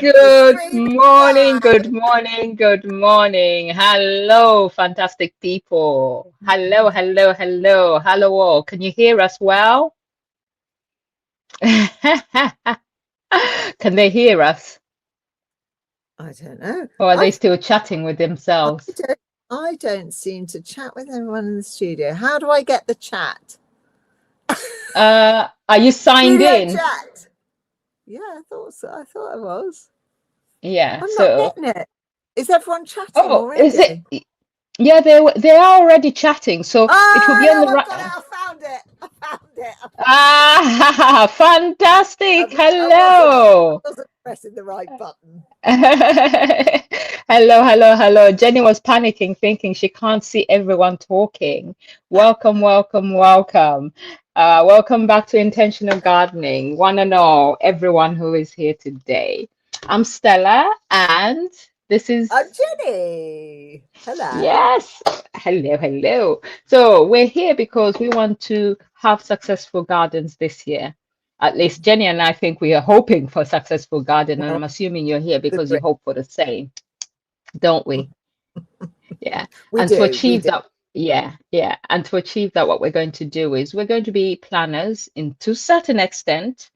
The Good stream is morning, live. good morning, good morning. Hello, fantastic people. Hello, hello, hello, hello all. Can you hear us well? Can they hear us? I don't know. Or are they I still chatting with I themselves? don't I don't seem to chat with anyone in the studio. How do I get the chat? Are you signed Studio in? chat. Yeah, I thought so. I thought I was. Yeah, I'm not so, getting it. Is everyone chatting oh, is it? already? Yeah, they are already chatting, so it will be on Oh, the I've got it. right. I found it. I found it. I found it. Ah, fantastic. I Hello. wasn't pressing the right button. Hello, hello, hello. Jenny was panicking, thinking she can't see everyone talking. Welcome, welcome, welcome. Welcome back to Intentional Gardening, one and all, everyone who is here today. I'm Stella, and this is, I'm Jenny. Hello. yes, hello, hello. So we're here because we want to have successful gardens this year. At least Jenny and I think we are hoping for successful garden, and Well, I'm assuming you're here the because you dream. hope for the same, don't we? Yeah. We And to do. We achieve do. that, yeah, yeah. And to achieve that, what we're going to do is we're going to be planners in to a certain extent.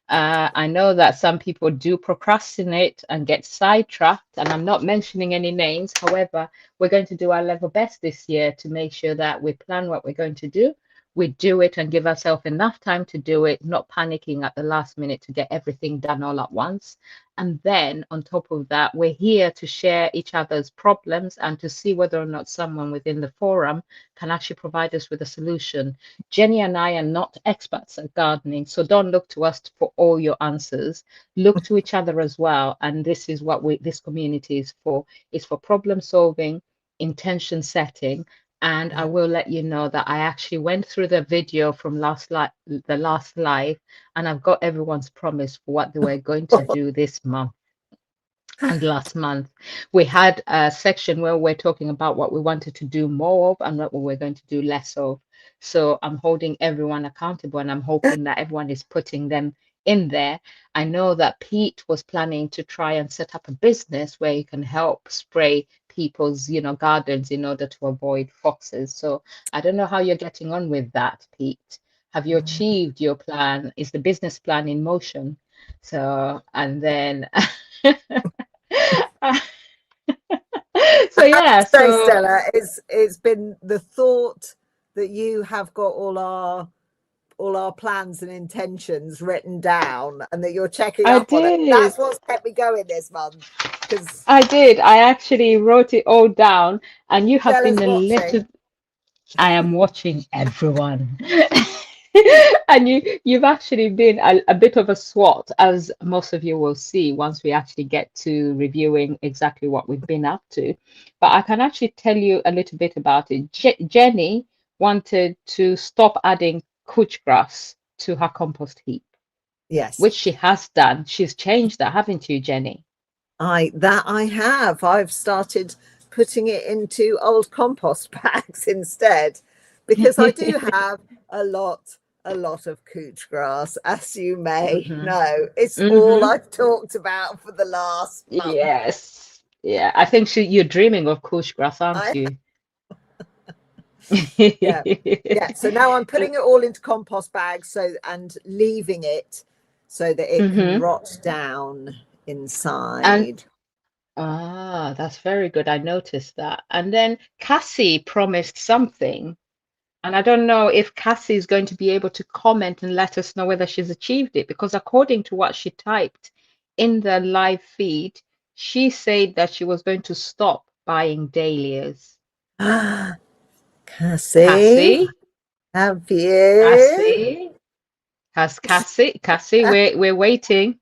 I know that some people do procrastinate and get sidetracked, and I'm not mentioning any names. However, we're going to do our level best this year to make sure that we plan what we're going to do. We do it and give ourselves enough time to do it, not panicking at the last minute to get everything done all at once. And then on top of that, we're here to share each other's problems and to see whether or not someone within the forum can actually provide us with a solution. Jenny and I are not experts at gardening, so don't look to us for all your answers. Look to each other as well. And this is what this community is for. It's for problem solving, intention setting. And I will let you know that I actually went through the video from the last live, and I've got everyone's promise for what they were going to do this month. And last month, we had a section where we're talking about what we wanted to do more of and what we were going to do less of. So I'm holding everyone accountable, and I'm hoping that everyone is putting them in there. I know that Pete was planning to try and set up a business where you can help spray people's, gardens in order to avoid foxes. So I don't know how you're getting on with that, Pete. Have you achieved your plan? Is the business plan in motion? So, and then so I have yeah, to say, so Stella, it's been the thought that you have got all our plans and intentions written down and that you're checking I up on it. did. That's what's kept me going this month. Because I did. I actually wrote it all down, and you have been Stella's a little. watching. I am watching everyone. And you've actually been a bit of a SWOT, as most of you will see once we actually get to reviewing exactly what we've been up to. But I can actually tell you a little bit about it. Jenny wanted to stop adding couch grass to her compost heap, Yes, which she has done. She's changed that, haven't you, Jenny? I have. I've started putting it into old compost bags instead because I do have a lot of couch grass, as you may Hmm. know. It's all Hmm. I've talked about for the last month. Yes. Yeah, I think you're dreaming of couch grass, aren't I you? Yeah. Yeah. So now I'm putting it all into compost bags and leaving it so that it can Hmm. rot down And inside. that's very good. I noticed that. And then Cassie promised something. And I don't know if Cassie is going to be able to comment and let us know whether she's achieved it, because according to what she typed in the live feed, she said that she was going to stop buying dahlias. Cassie, Cassie, have you? Cassie, Cassie, we're waiting.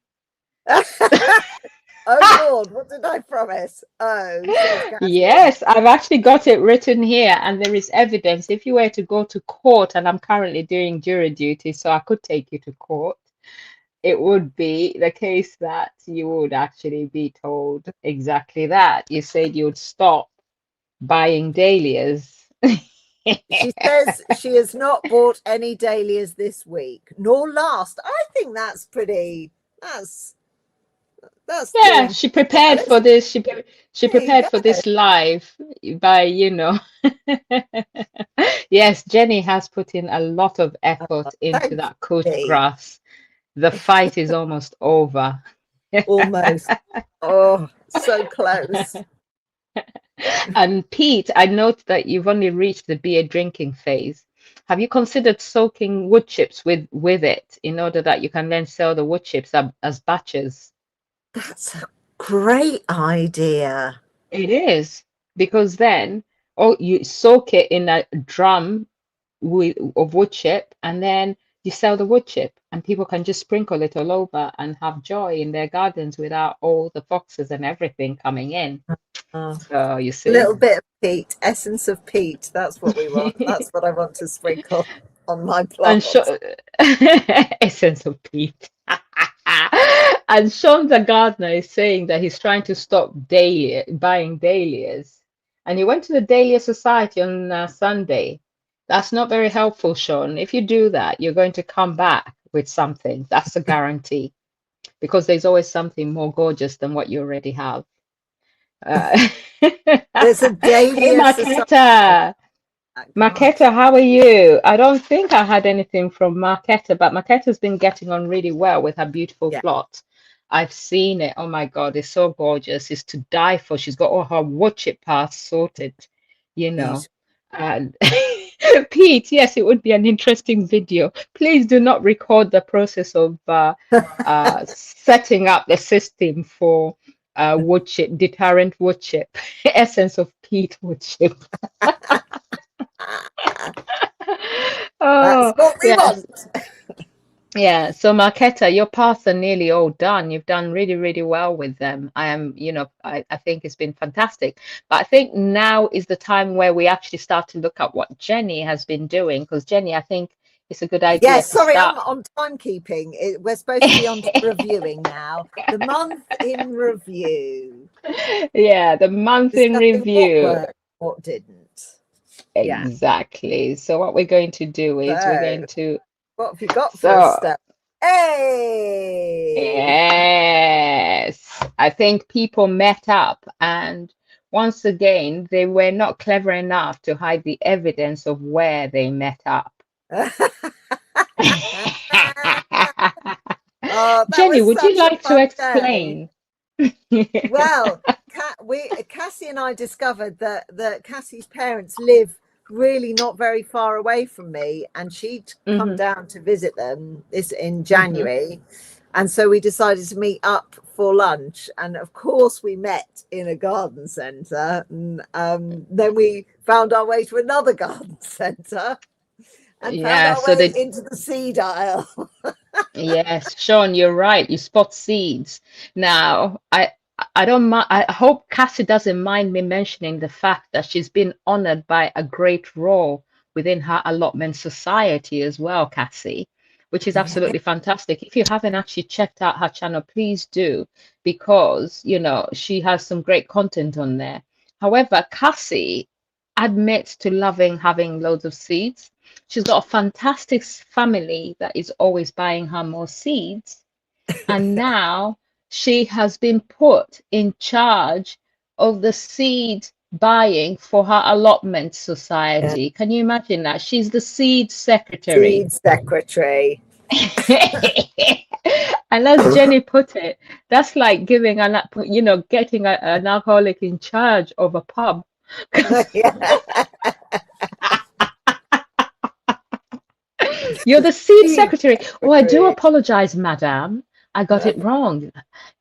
Oh Lord, what did I promise? Oh, says Cassie. Yes, I've actually got it written here, and there is evidence. If you were to go to court, and I'm currently doing jury duty, so I could take you to court, it would be the case that you would actually be told exactly that. You said you would stop buying dahlias. She says she has not bought any dahlias this week, nor last. I think that's pretty. That's That's Yeah, doing she well, prepared for isn't this. She it? There you prepared for go. this live by, Yes, Jenny has put in a lot of effort into Thank that coach you. grass. The fight is almost over. Almost. Oh, so close. And Pete, I note that you've only reached the beer drinking phase. Have you considered soaking wood chips with it in order that you can then sell the wood chips as batches? That's a great idea. It is because then, oh, you soak it in a drum of wood chip, and then you sell the wood chip, and people can just sprinkle it all over and have joy in their gardens without all the foxes and everything coming in. Oh, So you a see. little bit of peat, essence of peat. That's what we want. That's what I want to sprinkle on my And plants. essence of peat. And Sean the gardener is saying that he's trying to stop buying dahlias. And he went to the Dahlia Society on Sunday. That's not very helpful, Sean. If you do that, you're going to come back with something. That's a guarantee, because there's always something more gorgeous than what you already have. Uh, There's a hey, dahlia society. Marquetta. Gosh, Marquetta, how are you? I don't think I had anything from Marquetta, but Marquetta's been getting on really well with her beautiful yeah, plot. I've seen it. Oh my God, it's so gorgeous. It's to die for. She's got all her watch it paths sorted, you know. beautiful. And Pete, yes, it would be an interesting video. Please do not record the process of setting up the system for wood chip, deterrent wood chip, essence of Pete wood chip. That's Oh, what we yes. want. Yeah. So Marquetta, your paths are nearly all done. You've done really, really well with them. I think it's been fantastic. But I think now is the time where we actually start to look at what Jenny has been doing. Because Jenny, I think it's a good idea Yes, to sorry, I'm start. on timekeeping. We're supposed to be on to reviewing now. The month in review, Yeah, the month in discussing what review. worked, what didn't. Yeah. Exactly. So what we're going to do is we're So, going to, what have you got for us, so Stella? Hey! yes, I think people met up, and once again, they were not clever enough to hide the evidence of where they met up. Oh, that Jenny, was would you such a like to fun day. explain? Well, Cassie and I discovered that Cassie's parents live really not very far away from me, and she'd come Hmm. down to visit them this in Hmm. January, and so we decided to meet up for lunch. And of course, we met in a garden centre, and then we found our way to another garden centre, and found Yeah, our so way the into the seed aisle. Yes, Sean, you're right. You spot seeds. Now, I don't mind. I hope Cassie doesn't mind me mentioning the fact that she's been honored by a great role within her allotment society as well, Cassie, which is Yeah, absolutely fantastic. If you haven't actually checked out her channel, please do, because she has some great content on there. However, Cassie admits to loving having loads of seeds. She's got a fantastic family that is always buying her more seeds. And now she has been put in charge of the seed buying for her allotment yeah. society. Can you imagine that? She's the seed secretary. Seed secretary. And as Jenny put it, that's like giving getting an alcoholic in charge of a pub. Yeah. You're the seed Seed secretary. Oh, I do secretary. apologize, madam. I got it wrong.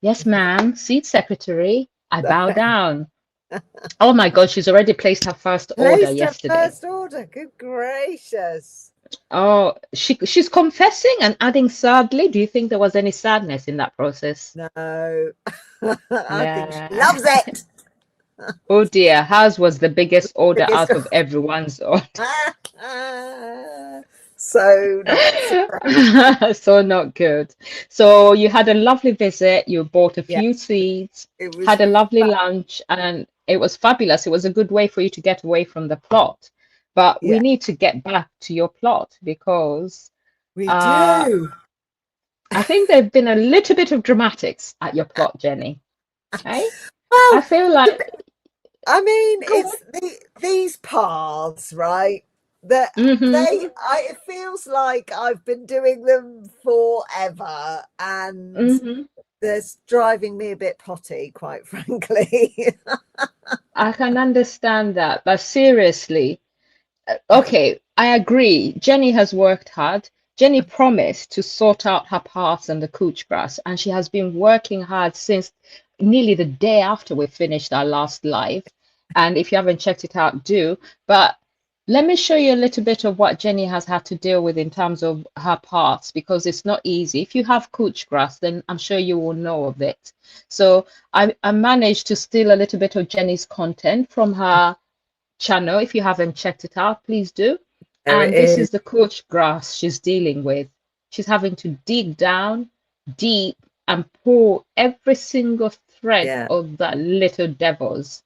Yes, ma'am, seed secretary. I bow down. Oh my God, she's already placed her first order Placed her yesterday. first order. Good gracious. Oh, she's confessing and adding sadly. Do you think there was any sadness in that process? No. I think she Nah. loves it. Oh dear, hers was the biggest order Biggest. out of everyone's order. So not surprised. So not good. So you had a lovely visit. You bought a Yeah, few seeds, it was had a lovely fun. lunch, and it was fabulous. It was a good way for you to get away from the plot. But we Yeah, need to get back to your plot because we uh, do. I think there've been a little bit of dramatics at your plot, Jenny. Eh? I Well, feel like, I mean, go on. it's these paths, right? That Mm-hmm. it feels like I've been doing them forever, and Mm-hmm. that's driving me a bit potty, quite frankly. I can understand that, but seriously, okay, I agree. Jenny has worked hard. Jenny promised to sort out her paths and the couch grass, and she has been working hard since nearly the day after we finished our last live. And if you haven't checked it out, do. But let me show you a little bit of what Jenny has had to deal with in terms of her paths, because it's not easy. If you have couch grass, then I'm sure you will know of it. So I managed to steal a little bit of Jenny's content from her channel. If you haven't checked it out, please do. There it And this is. is the coach grass she's dealing with. She's having to dig down deep and pull every single thread Yeah, of that little devils.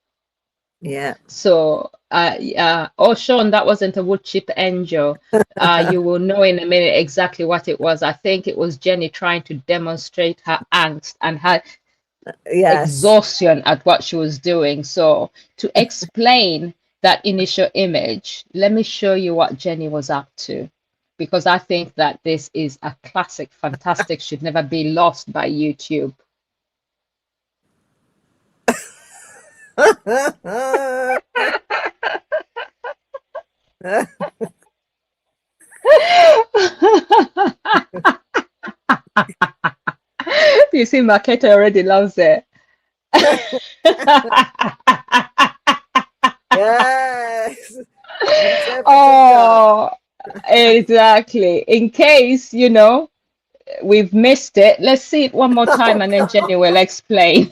yeah. So, yeah. Oh, Sean, that wasn't a wood chip angel. You will know in a minute exactly what it was. I think it was Jenny trying to demonstrate her angst and her Yes. exhaustion at what she was doing. So, to explain that initial image, let me show you what Jenny was up to, because I think that this is a classic, fantastic, should never be lost by YouTube. You see, Maketa already loves it. Yes. Interpretive dance. Oh, exactly. In case, we've missed it, let's see it one more time Oh and then Jenny God. will explain.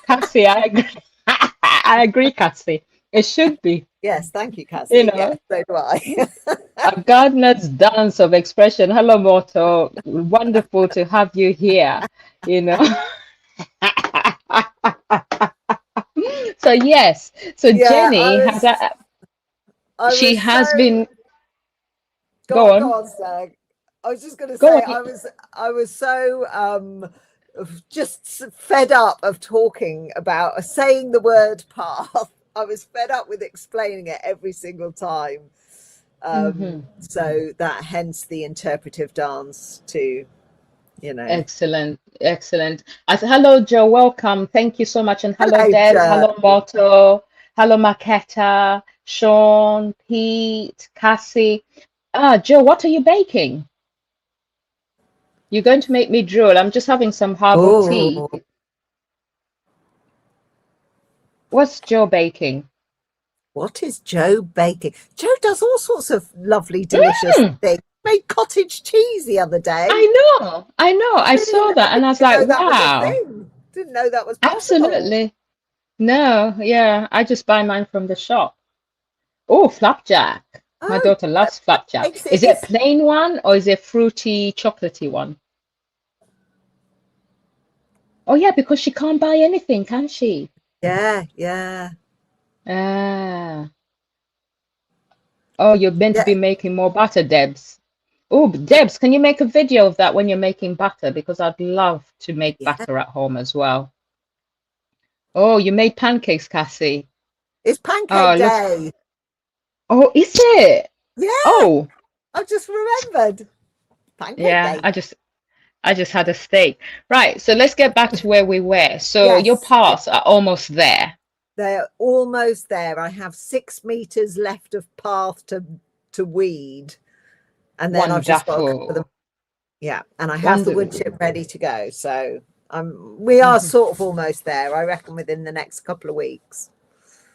Cassie, I agree. I agree, Cassie. It should be, Yes, thank you, you Cassie. Yes, know, so do I. a gardener's dance of expression. Hello, Moto. Wonderful to have you here, you know. So yes, so Yeah, Jenny has I she was has so been, go go on, on, Stag. I was just going to go say on. I was so just fed up of talking about saying the word path. I was fed up with explaining it every single time. Hmm. So that hence the interpretive dance to, you know. Excellent, excellent. Hello, Joe. Welcome. Thank you so much. And hello, Hello, Debs. Joe. Hello, Moto. Hello, Maketa, Sean, Pete, Cassie. Joe, what are you baking? You're going to make me drool. I'm just having some herbal tea. Oh, What's Joe baking? what is Joe baking? Joe does all sorts of lovely, delicious Mm, things. Made cottage cheese the other day. I know, I know. I saw I that and didn't I was even like, know that was a wow, thing. Didn't know that was possible. absolutely. No, yeah, I just buy mine from the shop. Oh, flapjack. My Oh, daughter loves that flapjack. makes it. Is it a plain one or is it fruity, chocolatey one? Oh, yeah, because she can't buy anything, can she? Yeah, yeah, Ah. Oh, you're meant to yeah, be making more butter, Debs. Oh, Debs, can you make a video of that when you're making butter? Because I'd love to make yeah. butter at home as well. Oh, you made pancakes, Cassie. It's Oh, Pancake looks. Day. Oh, is it? Yeah, Oh, I just remembered. Pancake yeah. Day. I just had a steak. Right. So let's get back to where we were. So your Yes, paths are almost there. they're almost there. I have 6 meters left of path to weed, and then I've just got to cover them. Wonderful. Yeah, and I have the wood Wonderful. chip ready to go. So we are Hmm. sort of almost there. I reckon within the next couple of weeks.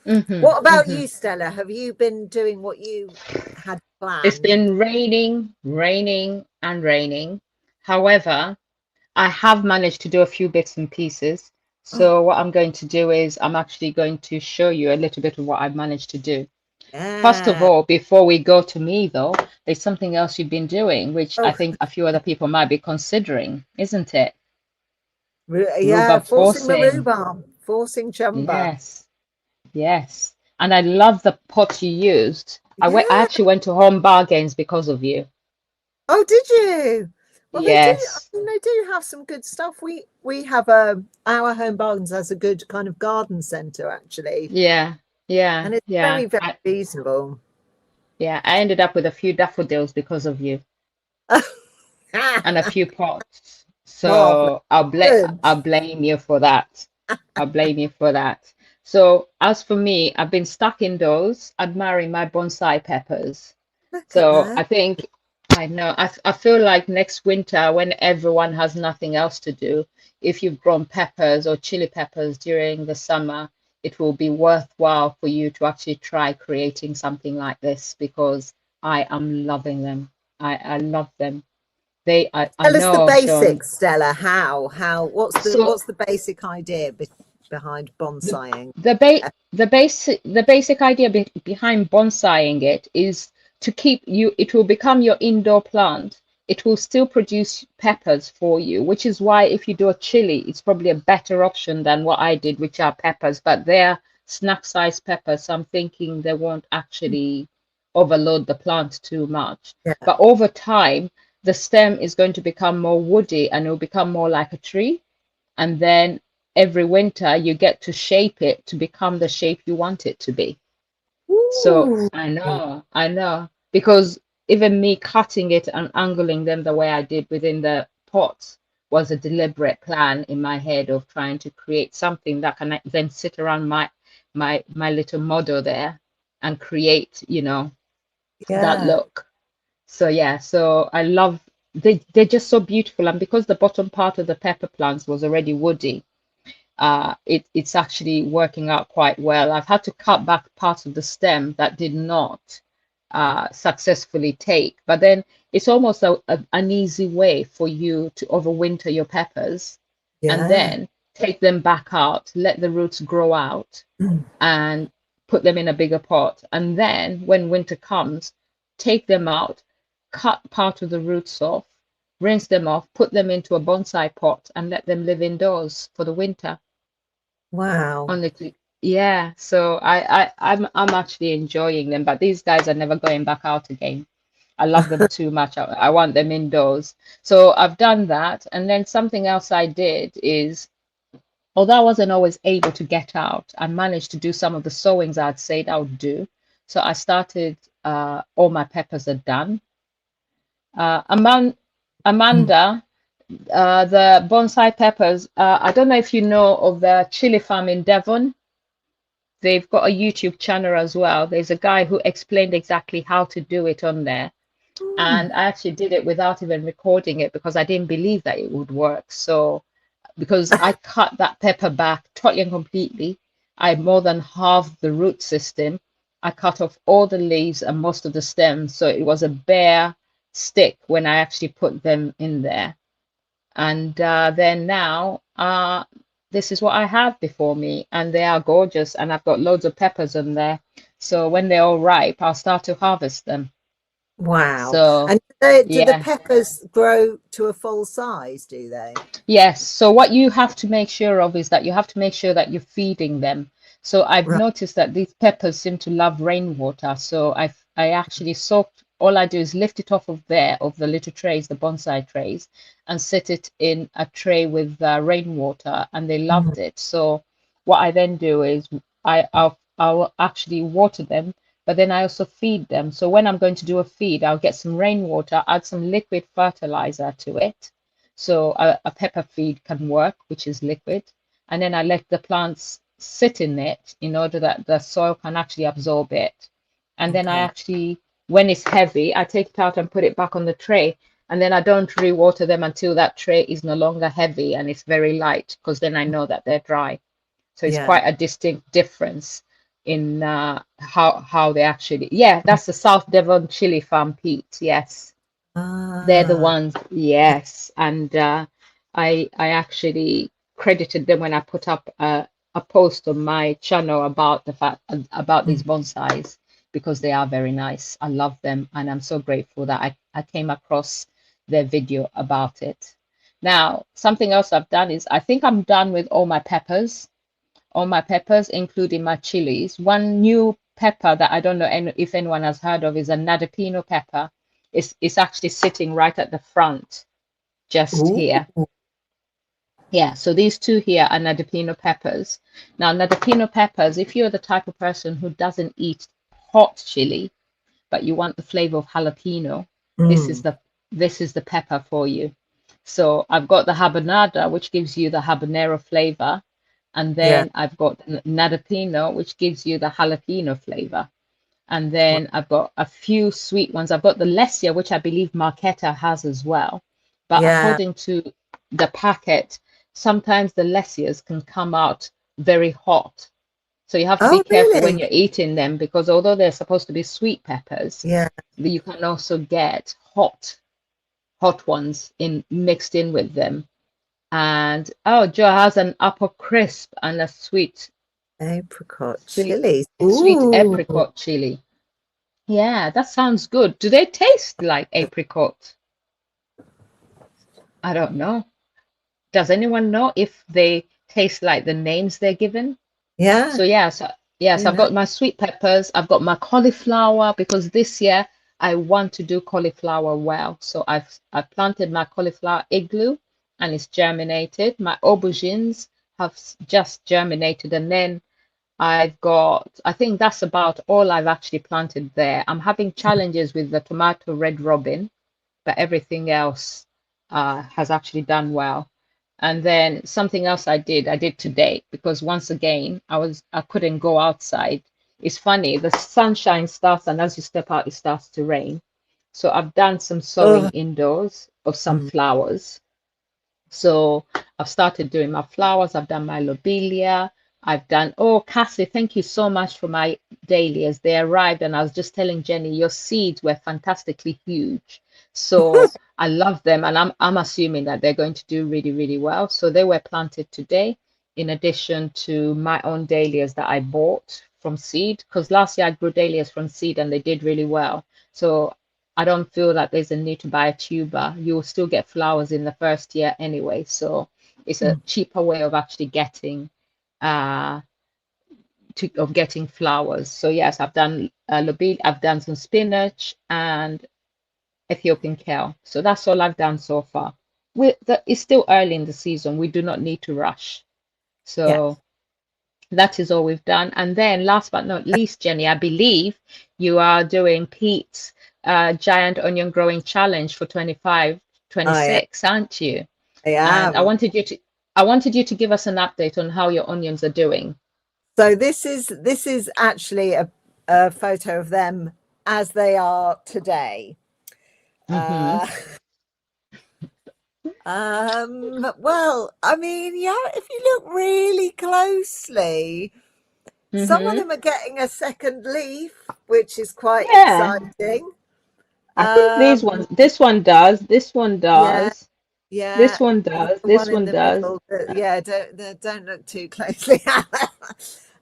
Hmm. What about Hmm. you, Stella? Have you been doing what you had It's planned? been raining, raining, and raining. However, I have managed to do a few bits and pieces. So what I'm going to do is I'm actually going to show you a little bit of what I've managed to do. First of Yeah. all, before we go to me though, there's something else you've been doing, which I Oh, think a few other people might be considering, isn't it? yeah. Rhubarb Forcing the forcing. rhubarb, forcing chumba. Yes, yes. And I love the pot you used. I Yeah. actually went to Home Bargains because of you. Oh, did you? Well, they do. I Yes. mean, they do have some good stuff. We have our home bargains has a good kind of garden centre actually, Yeah. Yeah. and it's Yeah. very reasonable. Yeah. I ended up with a few daffodils because of you and a few pots. Marvelous. So I'll Good. I'll blame you for that. I'll blame you for that. So as for me, I've been stuck indoors admiring my bonsai peppers. Look at So that. I think I know I feel like next winter when everyone has nothing else to do, if you've grown peppers or chili peppers during the summer, it will be worthwhile for you to actually try creating something like this because I am loving them. I love them. I Tell us the know, Sean. basics, Stella. So What's the basic idea behind the bonsaiing? the basic idea behind bonsaiing it is to keep you, it will become your indoor plant. It will still produce peppers for you, which is why if you do a chili, it's probably a better option than what I did, which are peppers, but they're snack size peppers. So I'm thinking they won't actually overload the plant too much. Yeah. But over time, the stem is going to become more woody and it will become more like a tree. And then every winter you get to shape it to become the shape you want it to be. So Ooh. I know, because even me cutting it and angling them the way I did within the pots was a deliberate plan in my head of trying to create something that can then sit around my little model there and create, that Yeah. look. So yeah, so I love they're just so beautiful. And because the bottom part of the pepper plants was already woody, it's actually working out quite well. I've had to cut back parts of the stem that did not successfully take, but then it's almost an easy way for you to overwinter your peppers and Yeah. then take them back out, let the roots grow out, and put them in a bigger pot. And then when winter comes, take them out, cut part of the roots off, rinse them off, put them into a bonsai pot, and let them live indoors for the winter. Wow. Honestly, yeah. So I'm actually enjoying them, but these guys are never going back out again. I love them too much. I want them indoors. So I've done that. And then something else I did is, although I wasn't always able to get out, I managed to do some of the sowings I'd said I would do. So I started, all my peppers are done. Amanda, the bonsai peppers, I don't know if you know of the chili farm in Devon. They've got a YouTube channel as well. There's a guy who explained exactly how to do it on there. Mm. And I actually did it without even recording it because I didn't believe that it would work. So, because I cut that pepper back totally and completely, I more than halved the root system. I cut off all the leaves and most of the stems. So it was a bare stick when I actually put them in there. And then now, this is what I have before me, and they are gorgeous. And I've got loads of peppers in there. So when they're all ripe, I'll start to harvest them. Wow. So, And do the yeah. peppers grow to a full size, do they? Yes. So what you have to make sure of is that you have to make sure that you're feeding them. So I've Right. noticed that these peppers seem to love rainwater. So I actually soaked, all I do is lift it off of there, of the little trays, the bonsai trays, and set it in a tray with rainwater, and they Mm. loved it. So what I then do is I'll actually water them, but then I also feed them. So when I'm going to do a feed, I'll get some rainwater, add some liquid fertilizer to it, so a pepper feed can work, which is liquid. And then I let the plants sit in it in order that the soil can actually absorb it. And then I Okay. actually, when it's heavy, I take it out and put it back on the tray. And then I don't re-water them until that tray is no longer heavy and it's very light, because then I know that they're dry. So it's Yeah. quite a distinct difference in how they actually. Yeah, that's the South Devon Chili Farm peat. Yes. They're the Ah. ones, yes. And I actually credited them when I put up a post on my channel about the fact about these Mm. bonsais, because they are very nice. I love them, and I'm so grateful that I came across their video about it. Now, something else I've done is I think I'm done with all my peppers. all my peppers, including my chilies. One new pepper that I don't know if anyone has heard of is a Nadapino pepper. It's actually sitting right at the front, just Ooh, here. Yeah, so these two here are Nadapino peppers. Now, Nadapino peppers, if you're the type of person who doesn't eat hot chili, but you want the flavor of jalapeno, this is mm, the pepper for you. So I've got the habanada, which gives you the habanero flavor, and yeah, then I've got Nadapino, which gives you the jalapeno flavor. And then I've got a few sweet ones. I've got the Lesia, which I believe Marquetta has as well. But yeah. according to the packet, sometimes the Lesias can come out very hot. So you have to be Oh, careful when really? you're eating them, because although they're supposed to be sweet peppers, Yeah. you can also get hot ones in mixed in with them. And oh, Joe has an apple crisp and a Apricot sweet, chilies. sweet Ooh. apricot chili. Yeah, that sounds good. Do they taste like apricot? I don't know. Does anyone know if they taste like the names they're given? Yeah. So yes, Who I've knows? got my sweet peppers, I've got my cauliflower because this year I want to do cauliflower well. So I've planted my cauliflower igloo and it's germinated. My aubergines have just germinated, and then I think that's about all I've actually planted there. I'm having challenges with the tomato red robin, but everything else has actually done well. And then something else I did today, because once again I couldn't go outside. It's funny, the sunshine starts, and as you step out, it starts to rain. So I've done some sowing Oh, indoors of some mm, flowers. So I've started doing my flowers. I've done my lobelia. I've done, oh, Cassie, thank you so much for my dahlias. They arrived, and I was just telling Jenny, your seeds were fantastically huge. So I love them, and I'm assuming that they're going to do really, really well. So they were planted today, in addition to my own dahlias that I bought from seed, because last year I grew dahlias from seed and they did really well. So I don't feel that there's a need to buy a tuber. You'll still get flowers in the first year anyway. So it's a mm. cheaper way of actually uh getting flowers. So yes, I've done lobelia, I've done some spinach and Ethiopian kale. So that's all I've done so far. It's still early in the season. We do not need to rush. Yeah. So that is all we've done. And then last but not least, Jenny, I believe you are doing Pete's Giant Onion Growing Challenge for 25, I 26, aren't you? I And am. I wanted you to give us an update on how your onions are doing. So this is actually a photo of them as they are today. Mm-hmm. Uh, well, I mean, yeah, if you look really closely, some of Mm-hmm. them are getting a second leaf, which is quite Yeah. exciting. I think these Um, ones, this one does, this one yeah, does, yeah, this one does, the this one in one the does. middle, yeah, don't look too closely.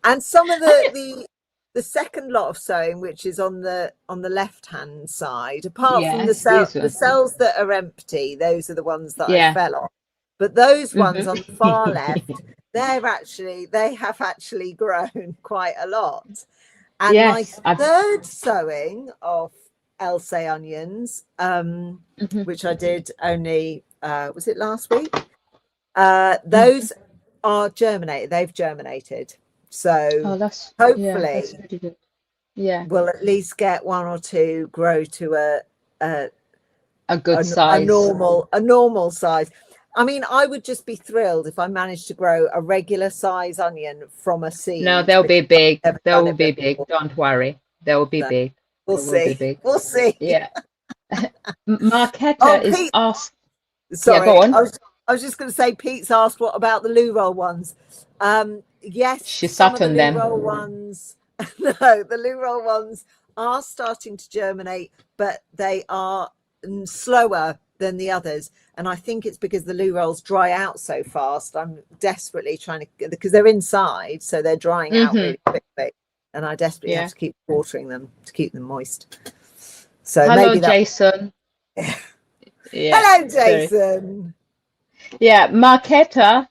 And some of I mean, the second lot of sewing, which is on the left hand side, apart from yes, these the ones. cells that are empty, those are the ones that I Yeah. fell on. But those ones on the far Mm-hmm. left, they have actually grown quite a lot. And my Yes, I've third sowing of Else onions, mhm, which I did only was it last week? mhm. Those are germinated. They've germinated. So Oh, that's hopefully pretty good. Yeah, we'll at least get one or two grow to a, a good size. a normal size. I mean, I would just be thrilled if I managed to grow a regular size onion from a No, seed they'll be because big. I've never They done will it be big. before. Don't worry. They will be So big. we'll They will be see. big. We'll see. Yeah. Oh, Marquetta is Pete, asked. Yeah, go sorry. on. I was just going to say, Pete's asked what about the loo roll ones? Yes, She some sat of the on loo them. roll ones, no, the loo roll ones are starting to germinate, but they are slower than the others. And I think it's because the loo rolls dry out so fast. I'm desperately trying to, because they're inside, so they're drying out Hmm. really quickly. And I desperately have Yeah. to keep watering them to keep them moist. So Hello, maybe that. Jason. Yeah. Hello, Sorry. Jason. Yeah, Marquetta,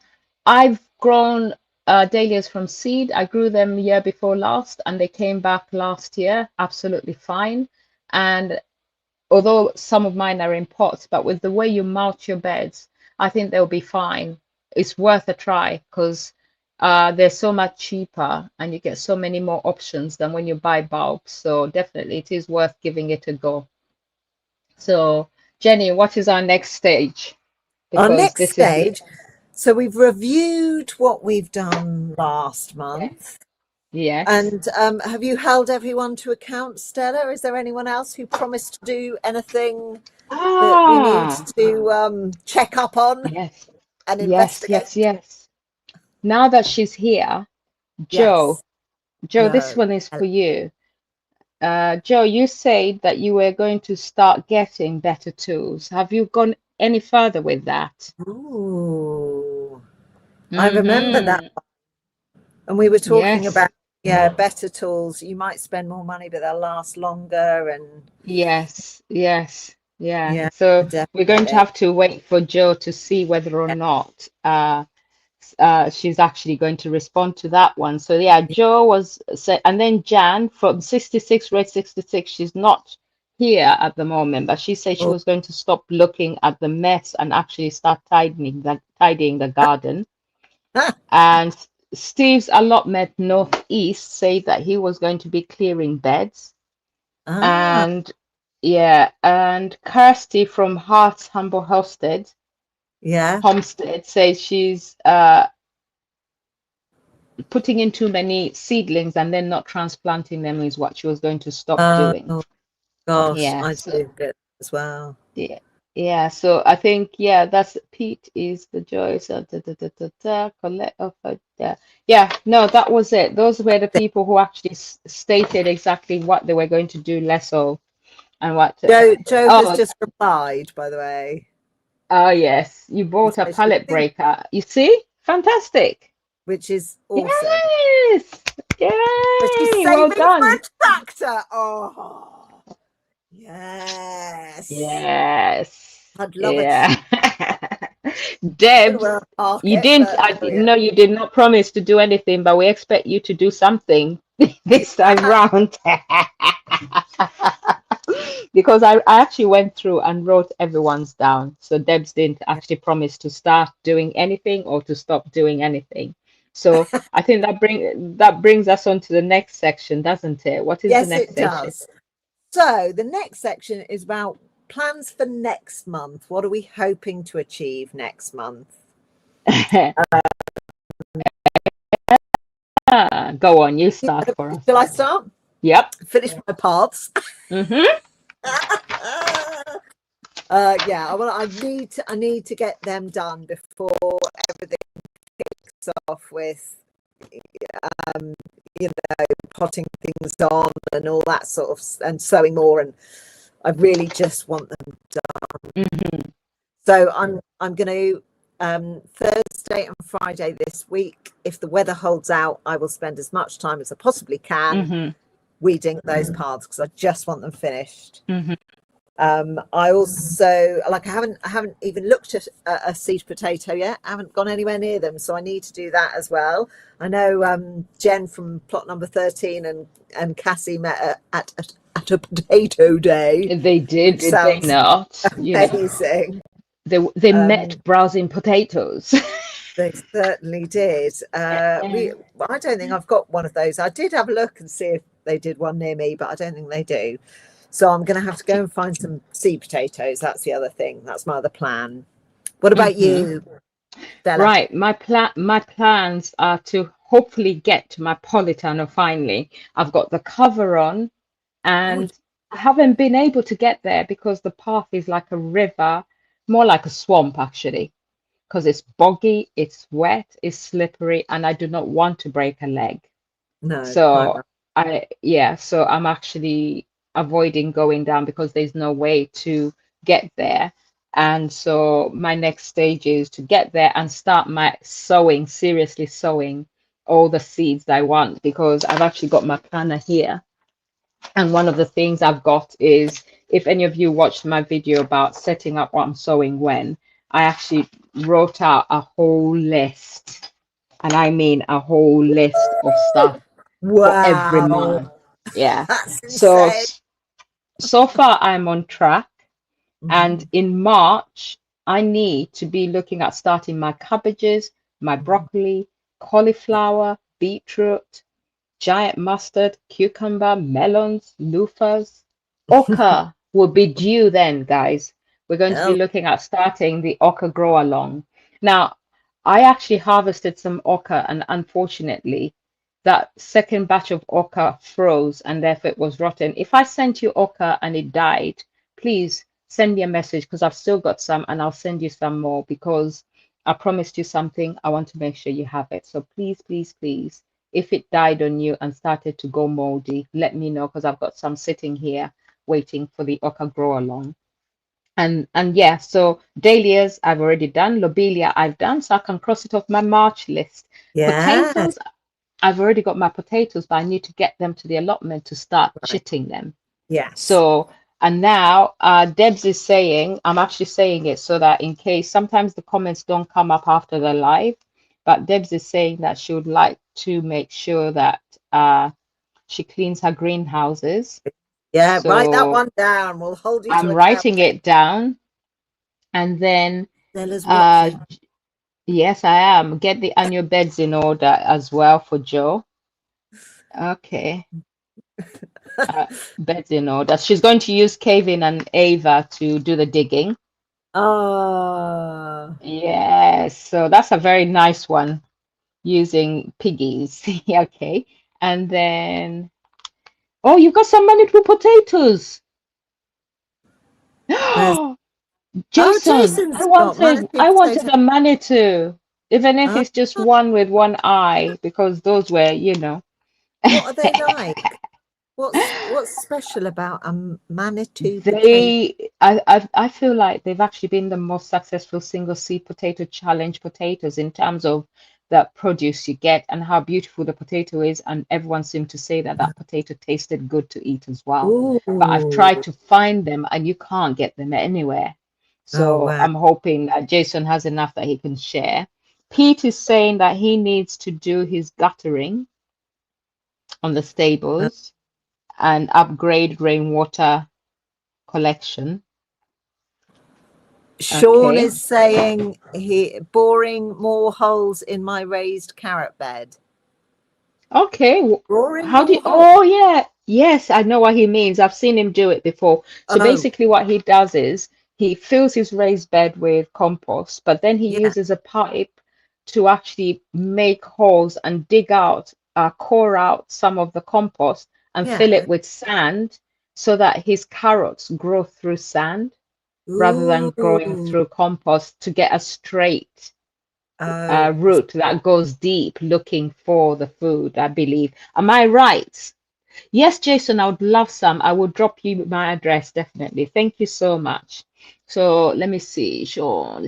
I've grown. dahlias from seed. I grew them year before last, and they came back last year absolutely fine. And although some of mine are in pots, but with the way you mulch your beds, I think they'll be fine. It's worth a try because they're so much cheaper and you get so many more options than when you buy bulbs. So definitely it is worth giving it a go. So Jenny, what is our next stage? Our Because next this is the stage, so we've reviewed what we've done last yes, month. yes. And have you held everyone to account, Stella? Is there anyone else who promised to do anything that we need Ah, to check up on yes, and yes, investigate? yes, yes. Now that she's here, Joe, Yes. Joe, this Hello. one is for you. Joe, you said that you were going to start getting better tools. Have you gone any further with that? Ooh, I remember that. Mm-hmm. And we were talking Yes, about, yeah, better tools. You might spend more money, but they'll last longer. And yes, yes, yeah. yeah, So we're going to definitely. have to wait for Joe to see whether or Yeah. not she's actually going to respond to that one. So yeah, Joe was said, and then Jan from 66 Red 66. She's not here at the moment, but she said she Oh, was going to stop looking at the mess and actually start tidying the garden. And Steve's allotment northeast said that he was going to be clearing beds. ah, And yeah, and Kirsty from Hearts Humble yeah. Homestead says she's putting in too many seedlings and then not transplanting them is what she was going to stop doing. Oh gosh, Yeah, I so do good as well. yeah, yeah. So I think yeah, that's Pete is the joy. So collect yeah, yeah. No, that was it. Those were the people who actually stated exactly what they were going to do less of and what. Joe has Oh, just replied, by the way. oh yes, you He bought a says she's pallet super, breaker. You see, fantastic. which is awesome. Yes, But she's yay! Well saving for a done. tractor. Oh, yes. Yes. I'd love a Yeah. tractor Debs, where I park you it, didn't, but I there we didn't know you did not promise to do anything, but we expect you to do something this go. time round. Because I actually went through and wrote everyone's down. So Debs didn't actually promise to start doing anything or to stop doing anything. So I think that brings us on to the next section, doesn't it? What is the Yes, next it section? does. So the next section is about plans for next month. What are we hoping to achieve next month? Go on, you start for us. Shall I start? Yep. Finish my parts. Mm-hmm. Yeah, well, I need to get them done before everything kicks off with, you know, potting things on and all that sort of, and sowing more. And I really just want them done. Mm-hmm. So I'm going to Thursday and Friday this week, if the weather holds out, I will spend as much time as I possibly can Mm-hmm. weeding those paths because I just want them finished. Mm-hmm. I also like I haven't even looked at a seed potato yet. I haven't gone anywhere near them, so I need to do that as well. I know Jen from plot number 13 and Cassie met at a potato day, They did they sounds not? You know, amazing. they met Um, browsing potatoes. they certainly did. I don't think I've got one of those. I did have a look and see if they did one near me, but I don't think they do. So I'm going to have to go and find some seed potatoes. That's the other thing. That's my other plan. What about Mm-hmm. you, Stella? Right, my plans are to hopefully get to my polytunnel finally. I've got the cover on, Oh, and I haven't been able to get there because the path is like a river, more like a swamp actually, because it's boggy, it's wet, it's slippery, and I do not want to break a leg. no, quite So right. so I'm actually avoiding going down because there's no way to get there. And so my next stage is to get there and start my sowing, seriously sowing all the seeds I want because I've actually got my planner here. And one of the things I've got is if any of you watched my video about setting up what I'm sowing when, I actually wrote out a whole list And I mean a whole list of stuff for every Wow, month. Yeah. that's So insane. so far I'm on track. And Mhm, in March, I need to be looking at starting my cabbages, my mhm. broccoli, cauliflower, beetroot, giant mustard, cucumber, melons, loofahs. Okra will be due then, guys. We're going to be Oh, looking at starting the okra grow along. Now, I actually harvested some okra, and unfortunately, that second batch of okra froze and therefore it was rotten. If I sent you okra and it died, please send me a message because I've still got some and I'll send you some more because I promised you something. I want to make sure you have it. So please, please, please, if it died on you and started to go moldy, let me know because I've got some sitting here waiting for the okra grow along. And yeah, so dahlias I've already done, lobelia I've done, so I can cross it off my March list. yes, Potatoes, I've already got my potatoes, but I need to get them to the allotment to start right. chitting them. Yes. So, and now Debs is saying, I'm actually saying it so that in case sometimes the comments don't come up after the live, but Debs is saying that she would like to make sure that she cleans her greenhouses. Yeah, write that So one down. We'll hold you to I'm account. writing it down. And then, Stella's uh, watching. yes, I am. Get the annual beds in order as well for Joe. Okay. Uh, Beds in order. She's going to use Kevin and Ava to do the digging. Ah, Yes, so that's a very nice one using piggies. Okay. And then, oh, you've got some managed potatoes. where's oh Jason, Jason's got I manatee wanted potato. a Manitou, even if Ah, it's just one with one eye, because those were, you know. what are they like? What's special about a Manitou potato? I feel like they've actually been the most successful single seed potato challenge potatoes in terms of the produce you get and how beautiful the potato is. And everyone seemed to say that that potato tasted good to eat as well. But I've Ooh, tried to find them and you can't get them anywhere. oh So wow. I'm hoping that Jason has enough that he can share. Pete is saying that he needs to do his guttering on the Uh, stables and upgrade rainwater collection. Sean Okay. is saying he boring more holes in my raised carrot bed. Okay. Boring How do you, more holes. oh yeah. Yes, I know what he means. I've seen him do it before. So Oh, basically what he does is he fills his raised bed with compost, but then he yeah, uses a pipe to actually make holes and dig out, core out some of the compost and fill yeah. it with sand so that his carrots grow through sand rather than growing Ooh, through compost to get a straight oh, I route that goes deep looking for the food, I believe. Am I right? Yes, Jason, I would love some. I will drop you my address definitely. Thank you so much. So let me see. Sean.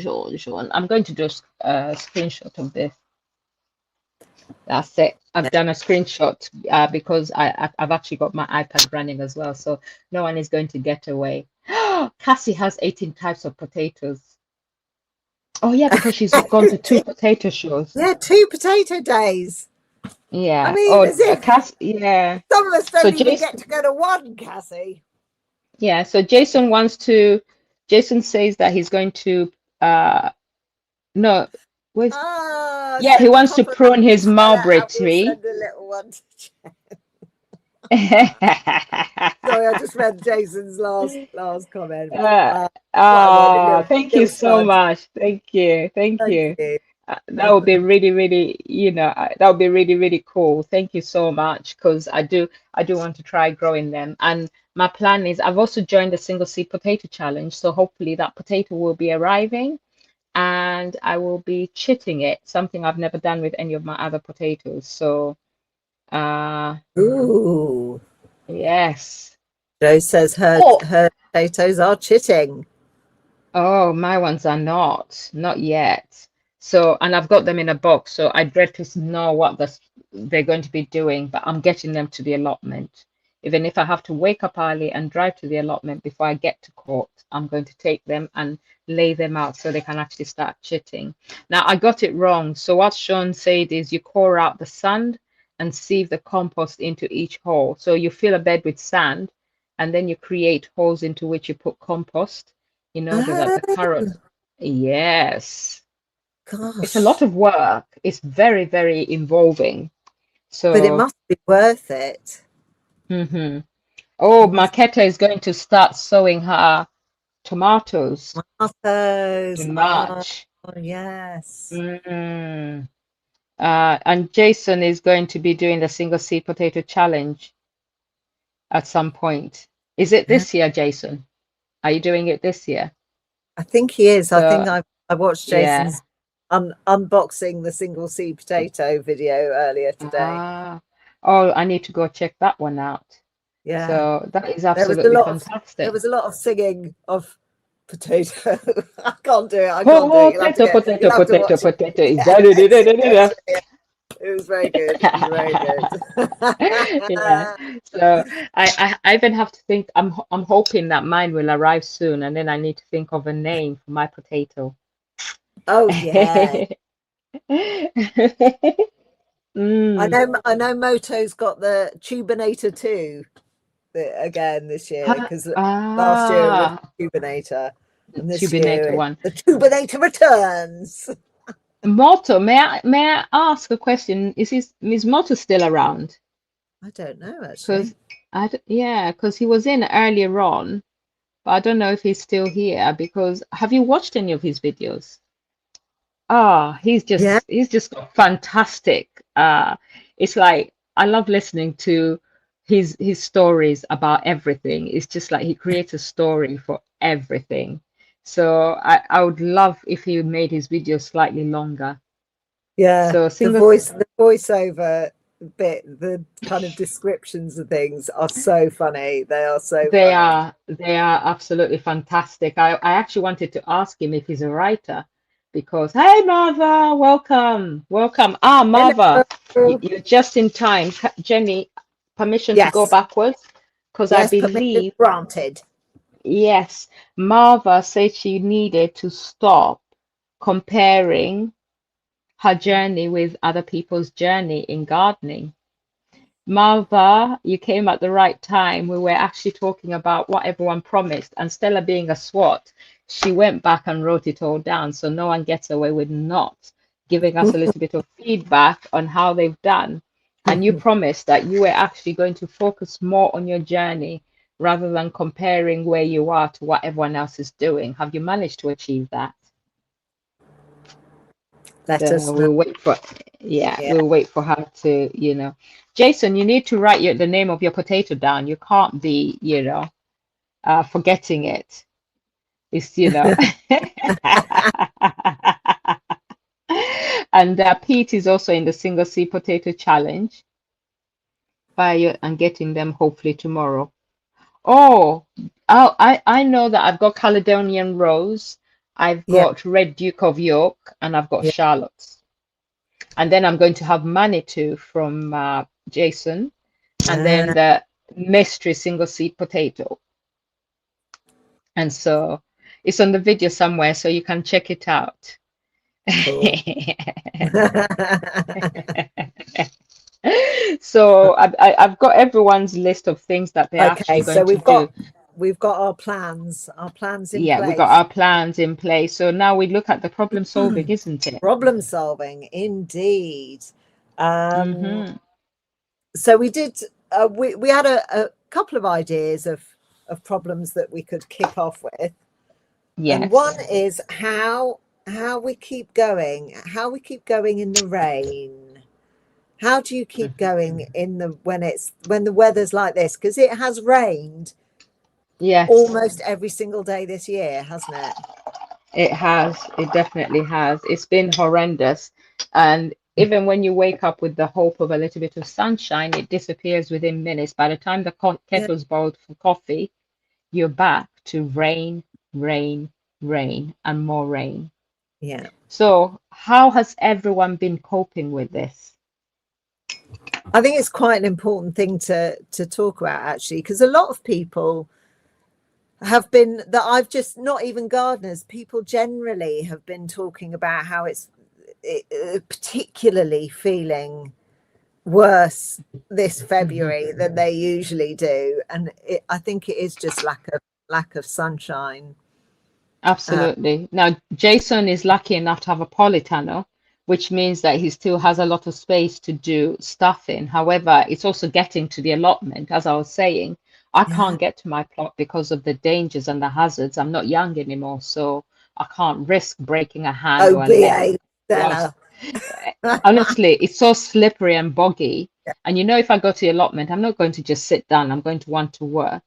I'm going to do a screenshot of this. That's it. I've done a screenshot because I've actually got my iPad running as well. So no one is going to get away. Cassie has 18 types of potatoes. Oh, yeah, because she's gone to two potato shows. yeah, 2 potato days. I Yeah. mean, Oh, as if Cass. Yeah. some of us So don't even get Jason. to go to one, Cassie. Yeah. So Jason wants to. Jason says that he's going to. No. Where's? Ah, Yeah. He send a wants to couple of them prune to his Stella mulberry and we'll tree. send a little one to Sorry, I just read Jason's last comment. Uh, What a word, little, Thank you little so spud. much. Thank you. Thank Thank you. you. That would be really, really, that would be really, really cool. Thank you so much because I do want to try growing them. And my plan is I've also joined the single seed potato challenge. So hopefully that potato will be arriving and I will be chitting it, something I've never done with any of my other potatoes. So, uh, Ooh. yes. Joe says her Oh, her potatoes are chitting. oh, my ones are not yet. So, and I've got them in a box, so I dread to know what they're going to be doing, but I'm getting them to the allotment. Even if I have to wake up early and drive to the allotment before I get to court, I'm going to take them and lay them out so they can actually start chitting. Now, I got it wrong. So what Sean said is you core out the sand and sieve the compost into each hole. So you fill a bed with sand and then you create holes into which you put compost in order that the Oh, carrots, yes, it's a lot gosh. of work. It's very, very involving. But it So, must be worth it. mhm. Oh, It must Marketa is going to start sowing her tomatoes be tomatoes. in Oh, March. yes. Mm. And Jason is going to be doing the single seed potato challenge at some point. Is it Yeah, this year, Jason? Are you doing it this year? I think he is. I So, think I watched yeah. Jason's unboxing the single seed potato video earlier today. Ah, oh, I need to go check that one out. Yeah. So that is There was a absolutely lot of fantastic. singing of potato. I can't do it. I can't do it. Potato, potato, You'll have to potato, watch it. potato. Is Yeah, that it's it? brilliant. It was very good. It was very Yeah. good. So I even have to think. I'm hoping that mine will arrive soon, and then I need to think of a name for my potato. Oh yeah. Mm. I know Moto's got the Tubinator too again this year because last year it was Ah, the Tubinator and this year Tubinator it's one. the Tubinator returns. Motto, may I ask a question? Is Motto still around? I don't know Because actually. yeah, because he was in earlier on, but I don't know if he's still here. Because have you watched any of his videos? Ah, Yeah, he's just got fantastic. It's like I love listening to his stories about everything. It's just like he creates a story for everything. So I would love if he made his videos slightly longer. yeah. So The voiceover bit, the kind of descriptions of things are so funny. They are so funny. they are absolutely fantastic. I actually wanted to ask him if he's a writer because hey Marva, welcome, welcome. Ah, Marva, Hello. you're just in time. Jenny, permission to go Yes, backwards because I yes, permission believe granted. yes, Marva said she needed to stop comparing her journey with other people's journey in gardening. Marva, you came at the right time. We were actually talking about what everyone promised, and Stella being a SWAT, she went back and wrote it all down so no one gets away with not giving us a little bit of feedback on how they've done. And you promised that you were actually going to focus more on your journey rather than comparing where you are to what everyone else is doing. Have you managed to achieve that? Let So us know. Yeah. we'll wait for her to. Jason, you need to write the name of your potato down. You can't be, forgetting it. It's. And Pete is also in the single seed potato challenge and getting them hopefully tomorrow. Oh, I know that I've got Caledonian Rose, I've Yeah, got Red Duke of York, and I've got yeah. Charlotte. And then I'm going to have Manitou from Jason, and then Ah, the mystery single seed potato. And so it's on the video somewhere, so you can check it out. cool. So I've got everyone's list of things that they're Okay, actually so going to do. we've got our plans in Yeah, we got place. our plans in place. So now we look at the problem solving, isn't it? Problem solving, indeed. Um, Mm-hmm. so we did. We had a couple of ideas of problems that we could kick off with, and one Yes. is how we keep going, how we keep going in the rain. How do you keep Mhm. going in the when the weather's like this? Because it has rained Yes, almost every single day this year, hasn't it? it has. It definitely has. It's been horrendous. And even when you wake up with the hope of a little bit of sunshine, it disappears within minutes. By the time the Yeah, kettle's boiled for coffee, you're back to rain, rain, rain, and more rain. yeah. So, how has everyone been coping with this? I think it's quite an important thing to talk about, actually, because a lot of people have been, that I've just, not even gardeners, people generally have been talking about how particularly feeling worse this February than they usually do, and I think it is just lack of sunshine. Absolutely. Now, Jason is lucky enough to have a polytunnel, which means that he still has a lot of space to do stuff in. However, it's also getting to the allotment. As I was saying, I Yeah. can't get to my plot because of the dangers and the hazards. I'm not young anymore, so I can't risk breaking a hand Oh, or a leg BA whilst Stella. honestly, it's so slippery and boggy. Yeah. And you know, if I go to the allotment, I'm not going to just sit down, I'm going to want to work.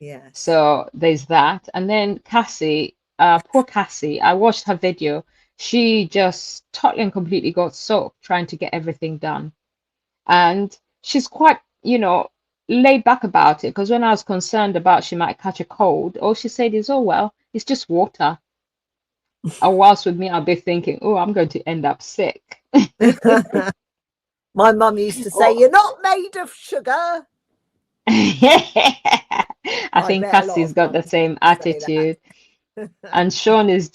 Yes. So there's that. And then Cassie, poor Cassie, I watched her video. She just totally and completely got soaked trying to get everything done. And she's quite, laid back about it because when I was concerned about she might catch a cold, all she said is, oh, well, it's just water. And whilst with me, I'll be thinking, oh, I'm going to end up sick. My mum used to say, Oh, "You're not made of sugar." I I think bet a lot Cassie's of got the mums used same to say that. attitude. And Sean is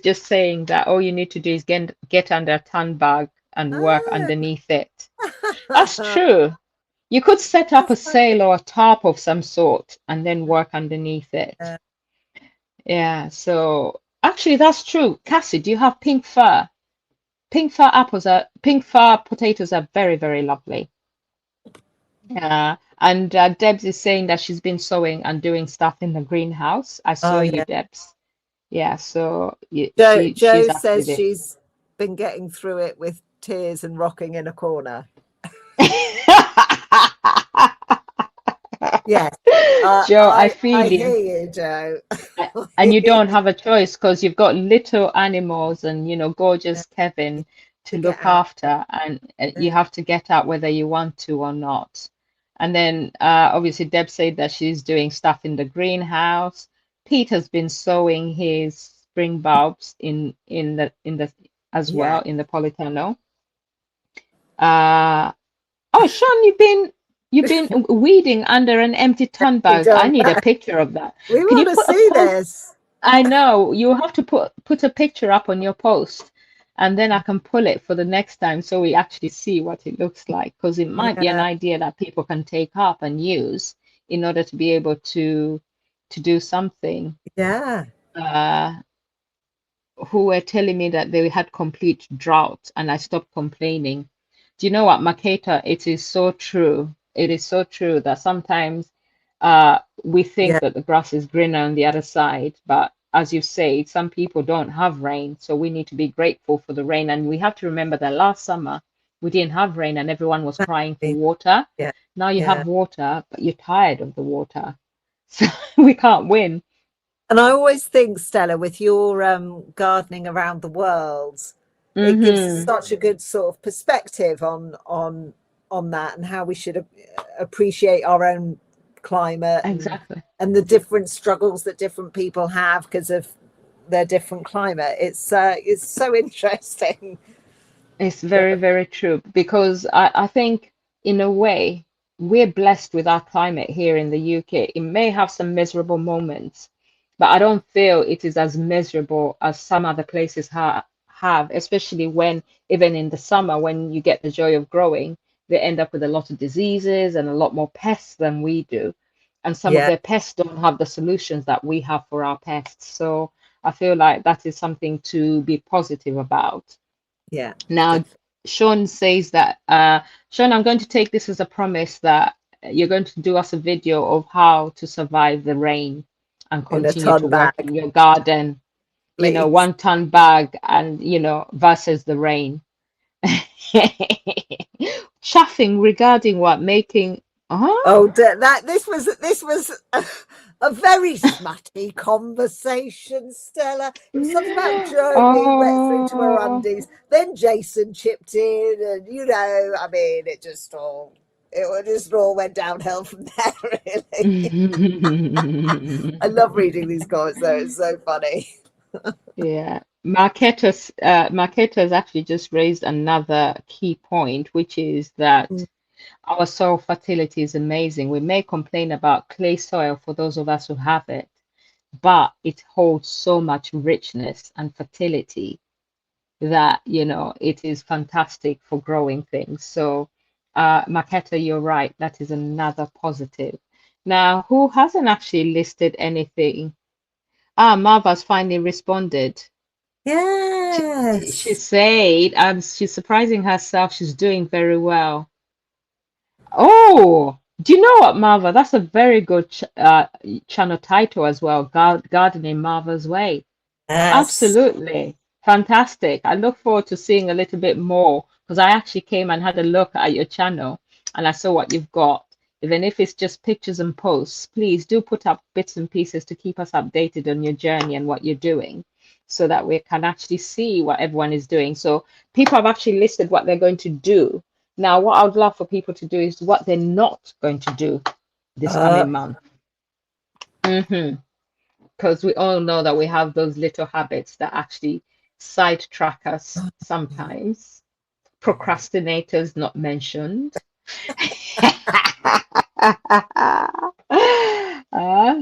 just saying that all you need to do is get under a ton bag and work underneath it. That's Ah, true. You could set up a that's funny. sail or a tarp of some sort and then work underneath it. Uh, Yeah, so actually that's true. Cassie, do you have pink fur? Pink fur potatoes are very, very lovely. And Debs is saying that she's been sewing and doing stuff in the greenhouse. I saw oh you, yeah. Debs. Yeah, so Joe she's says active. she's been getting through it with tears and rocking in a corner. Yes, Joe, I feel I you. hear you, Joe. I And hear you you. don't have a choice because you've got little animals and gorgeous Kevin To to get look out. after, and you Yeah. have to get out whether you want to or not. And then obviously Deb said that she's doing stuff in the greenhouse. Pete has been sowing his spring bulbs in the as Yeah. well in the polytunnel. Uh, oh, Sean, you've been weeding under an empty ton We bag. I done need a that. picture of that. We Can you want to put a see post? this. I know you have to put a picture up on your post, and then I can pull it for the next time so we actually see what it looks like, because it might be an Yeah. idea that people can take up and use in order to be able to do something. Yeah. Uh, who were telling me that they had complete drought, and I stopped complaining. Do you know what, Maketa? It is so true. It is so true that sometimes we think Yeah. that the grass is greener on the other side, but as you say, some people don't have rain, so we need to be grateful for the rain. And we have to remember that last summer we didn't have rain and everyone was crying for Exactly. water. Yeah. Now you Yeah. have water, but you're tired of the water. So we can't win. And I always think, Stella, with your gardening around the world, it gives Mm-hmm. such a good sort of perspective on that and how we should appreciate our own climate Exactly. and the different struggles that different people have because of their different climate. It's so interesting. It's very, very true because I think in a way we're blessed with our climate here in the UK. It may have some miserable moments, but I don't feel it is as miserable as some other places have, especially when even in the summer when you get the joy of growing, they end up with a lot of diseases and a lot more pests than we do. And some of Yeah, their pests don't have the solutions that we have for our pests. So I feel like that is something to be positive about. yeah, Now, definitely. Sean says that, Sean, I'm going to take this as a promise that you're going to do us a video of how to survive the rain and In a continue to ton work bag, in your garden, please. 1 ton bag and, versus the rain. Chaffing regarding what making, huh? Oh, that this was a very smutty conversation, Stella. It was something about Joe being wet through to her Oh. undies. Then Jason chipped in, and I mean, it just all went downhill from there. Really, I love reading these comments. Though it's so funny. Yeah, Marquetta has actually just raised another key point, which is that Our soil fertility is amazing. We may complain about clay soil for those of us who have it, but it holds so much richness and fertility that, it is fantastic for growing things. So, Maketa, you're right. That is another positive. Now, who hasn't actually listed anything? Ah, Marva's finally responded. She Yes. said, she's surprising herself. She's doing very well. Oh, do you know what, Marva? That's a very good channel title as well. Gardening Marva's Way. Yes. Absolutely. Fantastic. I look forward to seeing a little bit more because I actually came and had a look at your channel and I saw what you've got. Even if it's just pictures and posts, please do put up bits and pieces to keep us updated on your journey and what you're doing so that we can actually see what everyone is doing. So people have actually listed what they're going to do. Now, what I would love for people to do is what they're not going to do this Uh, coming month. Hmm. Because we all know that we have those little habits that actually sidetrack us sometimes. Procrastinators not mentioned.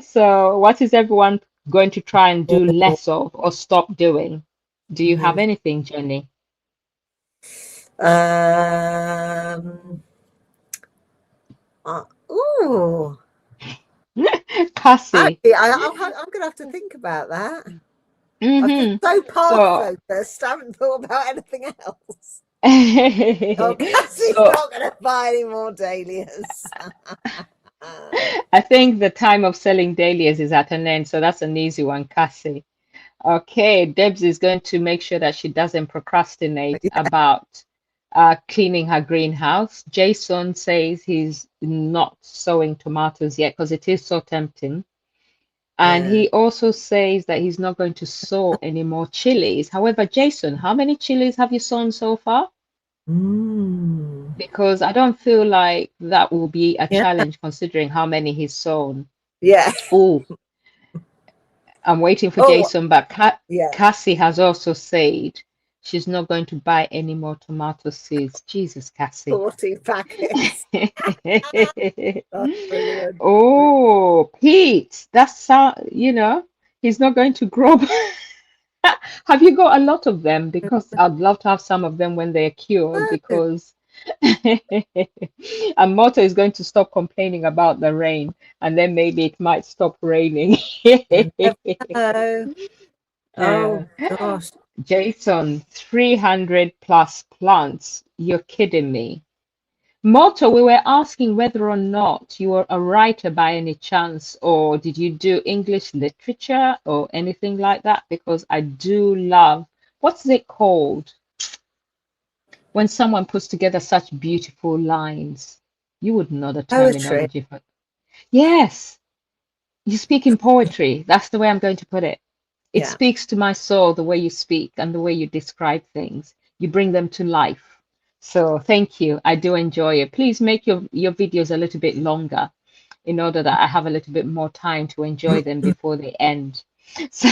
So, what is everyone going to try and do less of or stop doing? Do you have anything, Jenny? um, ooh. Cassie. Actually, I'm going to have to think about that. I've been Hmm. so path So, focused, I haven't thought about anything else. Oh, Cassie's so not going to buy any more dahlias. I think the time of selling dahlias is at an end, so that's an easy one, Cassie. Okay, Debs is going to make sure that she doesn't procrastinate about cleaning her greenhouse. Jason says he's not sowing tomatoes yet because it is so tempting. And Yeah. he also says that he's not going to sow any more chilies. However, Jason, how many chilies have you sown so far? Mm. Because I don't feel like that will be a Yeah. challenge considering how many he's sown. Yeah. Oh, I'm waiting for Oh, Jason, but yeah. Cassie has also said she's not going to buy any more tomato seeds. Jesus, Cassie. 40 packets. That's brilliant. Oh, Pete, he's not going to grow. Have you got a lot of them? Because I'd love to have some of them when they're cured, No, because and Moto is going to stop complaining about the rain, and then maybe it might stop raining. you never know. Uh, Oh, gosh. Jason, 300 plus plants. You're kidding me. Moto, we were asking whether or not you were a writer by any chance, or did you do English literature or anything like that? Because I do love, what's it called? When someone puts together such beautiful lines. You would know the Poetry. terminology for. Yes, you speak in poetry. That's the way I'm going to put it. It Yeah. speaks to my soul the way you speak and the way you describe things. You bring them to life. So thank you. I do enjoy it. Please make your videos a little bit longer in order that I have a little bit more time to enjoy them before they end. So,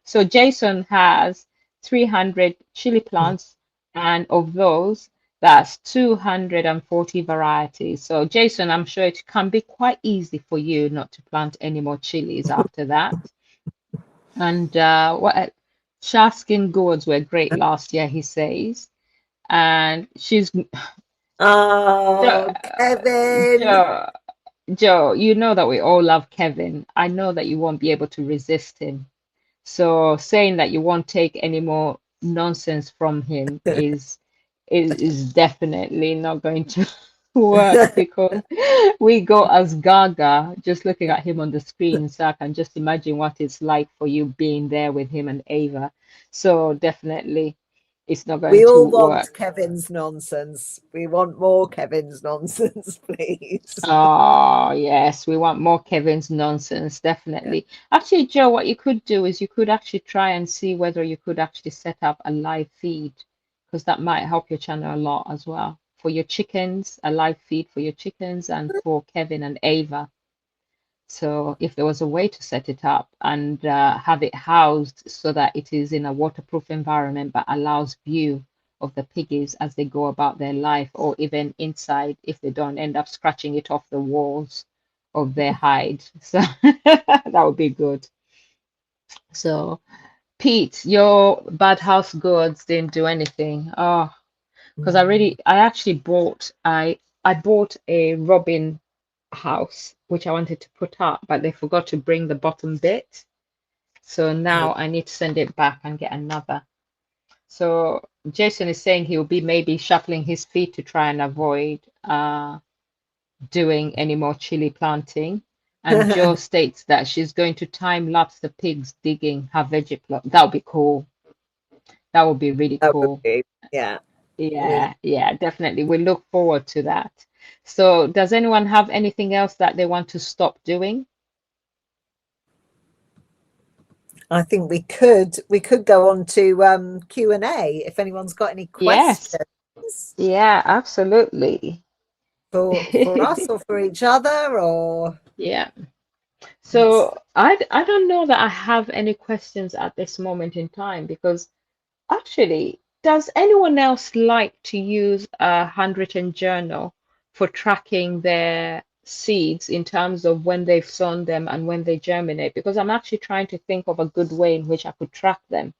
so Jason has 300 chili plants, and of those, that's 240 varieties. So Jason, I'm sure it can be quite easy for you not to plant any more chilies after that. And what Shaskin gourds were great last year, he says. And she's Oh, Joe, Kevin. Joe, Joe, you know that we all love Kevin. I know that you won't be able to resist him. So saying that you won't take any more nonsense from him is definitely not going to work, because we go as Gaga just looking at him on the screen. So I can just imagine what it's like for you being there with him and Ava. So definitely it's not going We to all want work. Kevin's nonsense. We want more Kevin's nonsense, please. Oh, yes, we want more Kevin's nonsense, Yeah. definitely. Actually, Joe, what you could do is you could actually try and see whether you could actually set up a live feed, because that might help your channel a lot as well. For your chickens, a live feed for your chickens and for Kevin and Ava. So if there was a way to set it up and have it housed so that it is in a waterproof environment but allows view of the piggies as they go about their life, or even inside if they don't end up scratching it off the walls of their hide. So that would be good. So Pete, your bad house gods didn't do anything. Oh, because Mm. I actually I bought a robin house which I wanted to put up, but they forgot to bring the bottom bit. So Oh, now I need to send it back and get another. So Jason is saying he'll be maybe shuffling his feet to try and avoid doing any more chili planting. And Jo states that she's going to time lapse the pigs digging her veggie plot. That would be cool. That would be really that would cool. be, yeah. We, Yeah, definitely. We look forward to that. So, does anyone have anything else that they want to stop doing? I think we could go on to Q&A if anyone's got any Yes. questions Yeah, absolutely. for us or for each other or Yeah. let's, So, I don't know that I have any questions at this moment in time because actually, does anyone else like to use a handwritten journal for tracking their seeds in terms of when they've sown them and when they germinate? Because I'm actually trying to think of a good way in which I could track them.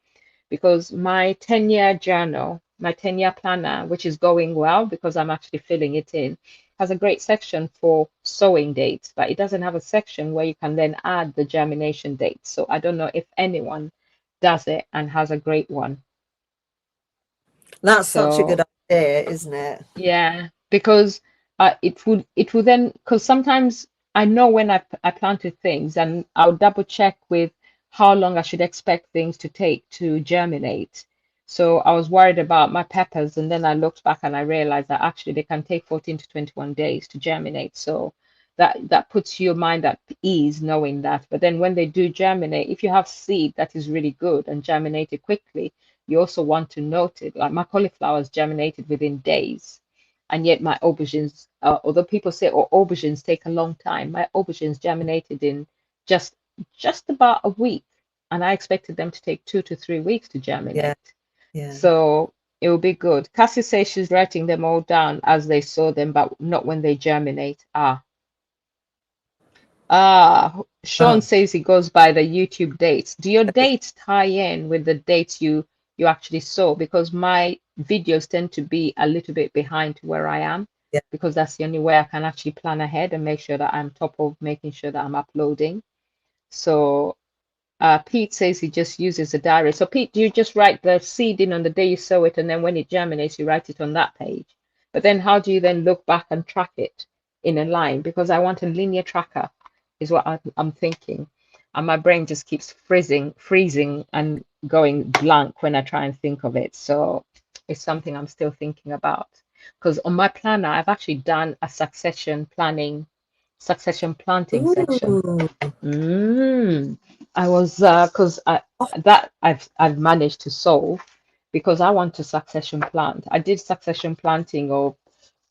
Because my 10-year journal, my 10-year planner, which is going well because I'm actually filling it in, has a great section for sowing dates, but it doesn't have a section where you can then add the germination date. So I don't know if anyone does it and has a great one. that's such a good So idea, isn't it? yeah, because it would then because sometimes I know when I planted things and I'll double check with how long I should expect things to take to germinate. So I was worried about my peppers, and then I looked back and I realized that actually they can take 14 to 21 days to germinate. So that puts your mind at ease knowing that. But then when they do germinate, if you have seed that is really good and germinated quickly, you also want to note it. Like my cauliflowers germinated within days, and yet my aubergines, although people say, oh, aubergines take a long time, my aubergines germinated in just just about a week, and I expected them to take 2 to 3 weeks to Yeah, germinate. yeah. So it will be good. Cassie says she's writing them all down as they sow them, but not when they germinate. Sean Oh, says he goes by the YouTube dates. Do your dates tie in with the dates you actually saw? Because my videos tend to be a little bit behind where I am, yeah. because that's the only way I can actually plan ahead and make sure that I'm top of making sure that I'm uploading. So Pete says he just uses a diary. So Pete, do you just write the seed in on the day you sow it, and then when it germinates, you write it on that page? But then how do you then look back and track it in a line? Because I want a linear tracker, is what I'm thinking. And my brain just keeps freezing and going blank when I try and think of it. So it's something I'm still thinking about. Because on my planner, I've actually done a succession planting section. Ooh. Mm. I was because I that I've managed to solve because I want to succession plant. I did succession planting of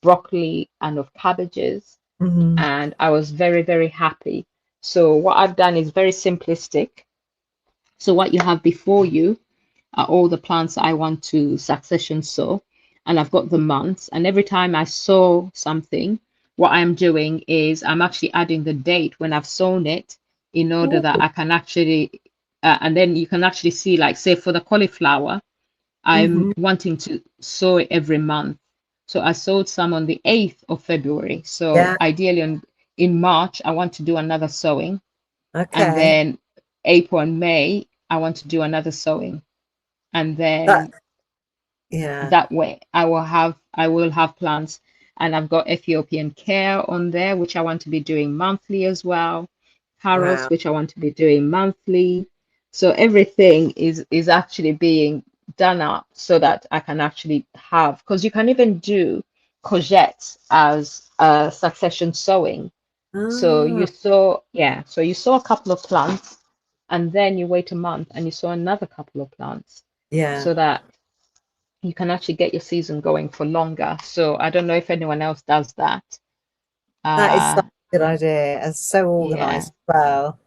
broccoli and of cabbages, Mhm. and I was very, very happy. So what I've done is very simplistic. So what you have before you are all the plants I want to succession sow, and I've got the months. And every time I sow something, what I'm doing is I'm actually adding the date when I've sown it in order that Ooh. I can actually, and then you can actually see, like, say for the cauliflower, I'm Mhm. wanting to sow it every month. So I sowed some on the 8th of February. So Yeah. ideally in March, I want to do another sowing. And Okay. then April and May, I want to do another sowing. And That, then yeah. that way I will have plants, and I've got Ethiopian care on there, which I want to be doing monthly as well. Carrots, Wow. which I want to be doing monthly. So everything is actually being done up so that I can actually have, because you can even do courgettes as a succession sowing. So Ah, you sow, yeah, so you sow a couple of plants and then you wait a month and you sow another couple of plants yeah. so that you can actually get your season going for longer. So I don't know if anyone else does that. That is Uh, such a good idea and so yeah, organized as well.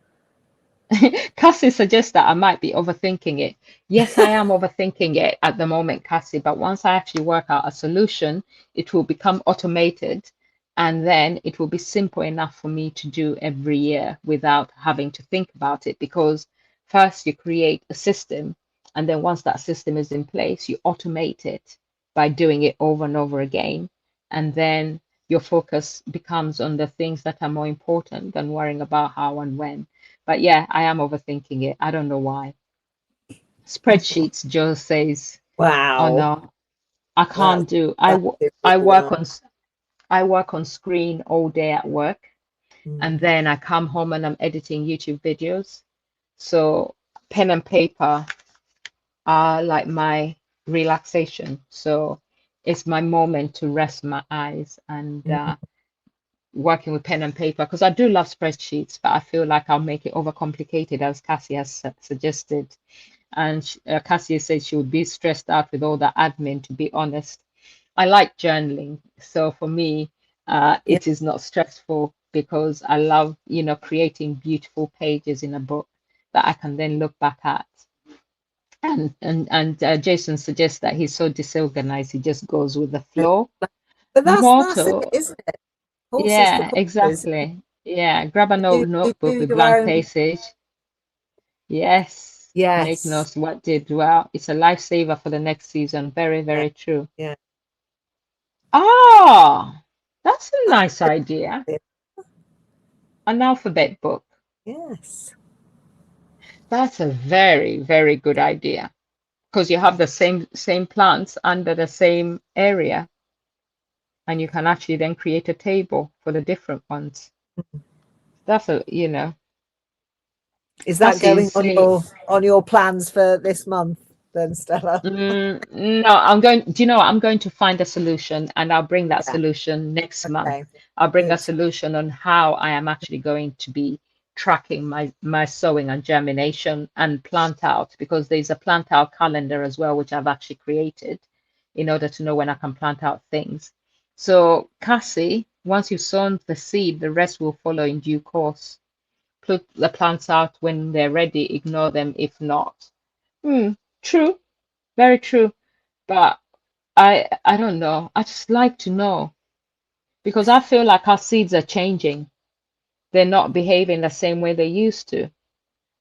Cassie suggests that I might be overthinking it. Yes, I am overthinking it at the moment, Cassie, but once I actually work out a solution, it will become automated and then it will be simple enough for me to do every year without having to think about it. Because first you create a system, and then once that system is in place, you automate it by doing it over and over again. And then your focus becomes on the things that are more important than worrying about how and when. But yeah, I am overthinking it. I don't know why. Spreadsheets, Joe says, oh Wow, no, I that's can't do. that's I difficult. work on I work on screen all day at work, and Mm. then I come home and I'm editing YouTube videos. So pen and paper are like my relaxation. So it's my moment to rest my eyes and Mm. working with pen and paper because I do love spreadsheets, but I feel like I'll make it overcomplicated, as Cassie has suggested. And Cassie said she would be stressed out with all the admin, to be honest. I like journaling. So for me, Yeah. it is not stressful because I love, creating beautiful pages in a book that I can then look back at. And Jason suggests that he's so disorganized, he just goes with the flow. But that's it, Motto, isn't it? Horses for yeah, courses. exactly. Yeah, grab an old You notebook do with your blank own. pages. Yes, make Yes. notes what did well. It's a lifesaver for the next season. Very, Yeah. very true. Yeah. Ah, that's a nice That's idea. it. An alphabet book. Yes. That's a very, very good idea because you have the same plants under the same area, and you can actually then create a table for the different ones. That's Is that going Cassie's saying, on your plans for this month then, Stella? No, I'm going, do you know what? I'm going to find a solution and I'll bring that Yeah. solution next month. Okay. I'll bring a Good. solution on how I am actually going to be tracking my sowing and germination and plant out because there's a plant out calendar as well, which I've actually created in order to know when I can plant out things. So, Cassie, once you've sown the seed, the rest will follow in due course. Put the plants out when they're ready, ignore them if not. Hmm, true. Very true. But I don't know. I just like to know because I feel like our seeds are changing. They're not behaving the same way they used to.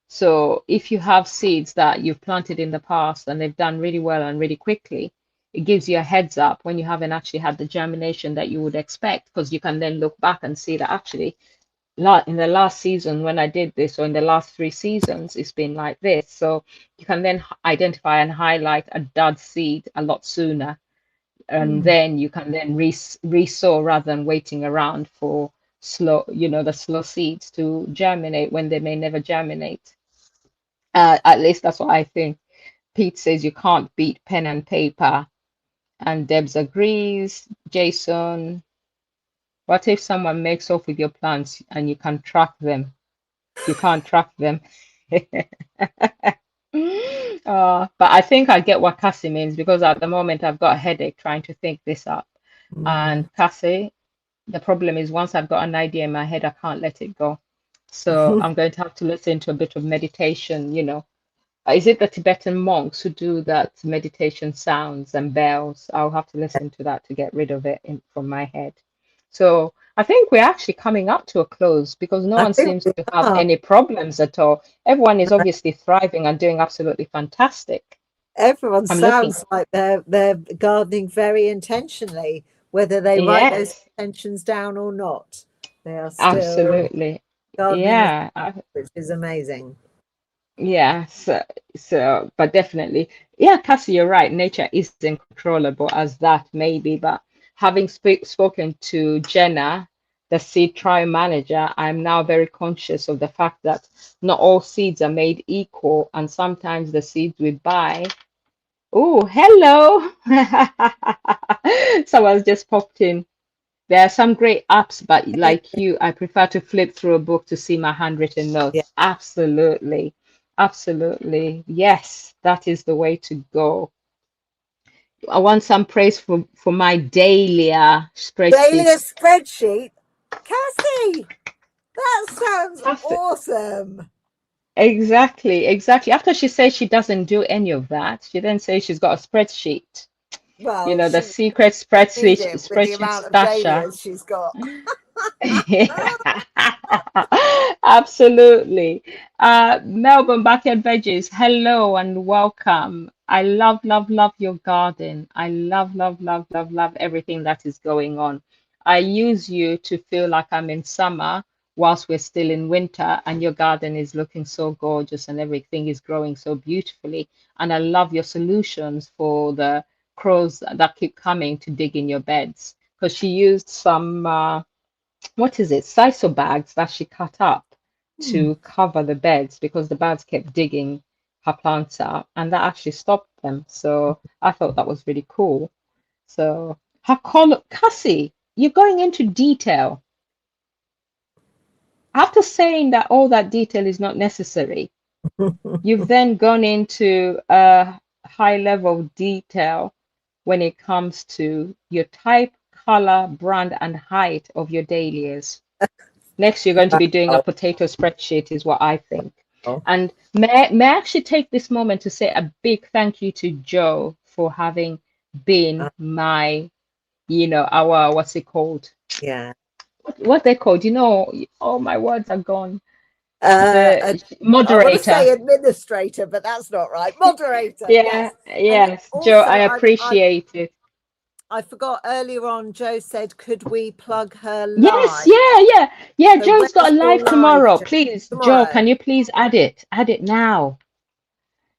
So if you have seeds that you've planted in the past and they've done really well and really quickly, it gives you a heads up when you haven't actually had the germination that you would expect, because you can then look back and see that actually in the last season when I did this, or in the last 3 seasons, it's been like this. So you can then identify and highlight a dud seed a lot sooner, and Mm. then you can then resow rather than waiting around for the slow seeds to germinate when they may never germinate. At least that's what I think. Pete says you can't beat pen and paper, and Debs agrees. Jason, what if someone makes off with your plants and you can track them? You can't track them. But I think I get what Cassie means because at the moment I've got a headache trying to think this up. Mm. And Cassie, the problem is once I've got an idea in my head, I can't let it go. So I'm going to have to listen to a bit of meditation. Is it the Tibetan monks who do that meditation sounds and bells? I'll have to listen to that to get rid of it from my head. So I think we're actually coming up to a close because no I one think seems we to have are. any problems at all. Everyone is obviously thriving and doing absolutely fantastic. Everyone I'm looking. sounds like they're gardening very intentionally, whether they write those Yes, intentions down or not. They are still absolutely. gardening with, Yeah, which is amazing. yeah. But definitely, yeah, Cassie, you're right. Nature isn't controllable as that maybe, but having spoken to Jenna, the seed trial manager, I'm now very conscious of the fact that not all seeds are made equal, and sometimes the seeds we buy. Oh, hello! Someone's just popped in. There are some great apps, but like you, I prefer to flip through a book to see my handwritten Yeah. notes. Absolutely. Absolutely. Yes, that is the way to go. I want some praise for my Dahlia Daily spreadsheet. a spreadsheet. Cassie, that sounds Fantastic. awesome. Exactly, exactly. After she says she doesn't do any of that, she then says she's got a spreadsheet. You Well, know, the she secret need it with the spreadsheet amount of stasher. dahlias she's got. Absolutely. Melbourne Backyard Veggies, hello and welcome. I love, love, love your garden. I love, love, love, love, love everything that is going on. I use you to feel like I'm in summer whilst we're still in winter, and your garden is looking so gorgeous and everything is growing so beautifully. And I love your solutions for the crows that keep coming to dig in your beds. Because she used some what is it, sisal bags that she cut up Hmm. to cover the beds because the birds kept digging her plants up, and that actually stopped them. So I thought that was really cool. So her color, Cassie, you're going into detail. After saying that all that detail is not necessary, you've then gone into a high level of detail when it comes to your type, color, brand, and height of your dahlias. Next, you're going to be doing a Wow. potato spreadsheet, is what I think. And may I actually take this moment to say a big thank you to Joe for having been Uh, my, our, what's it called? yeah. What they called, oh, my words are gone. Uh, uh, The I want to say moderator. administrator, but that's not right. Moderator, Yeah, yes. And yes, Joe, also, I appreciate it. I forgot earlier on. Joe said, "Could we plug her Yes, live?" yeah, yeah, yeah. So Joe's got where's a your live live, tomorrow. Joe? Please, Joe, Tomorrow. can you please add it? Add it now.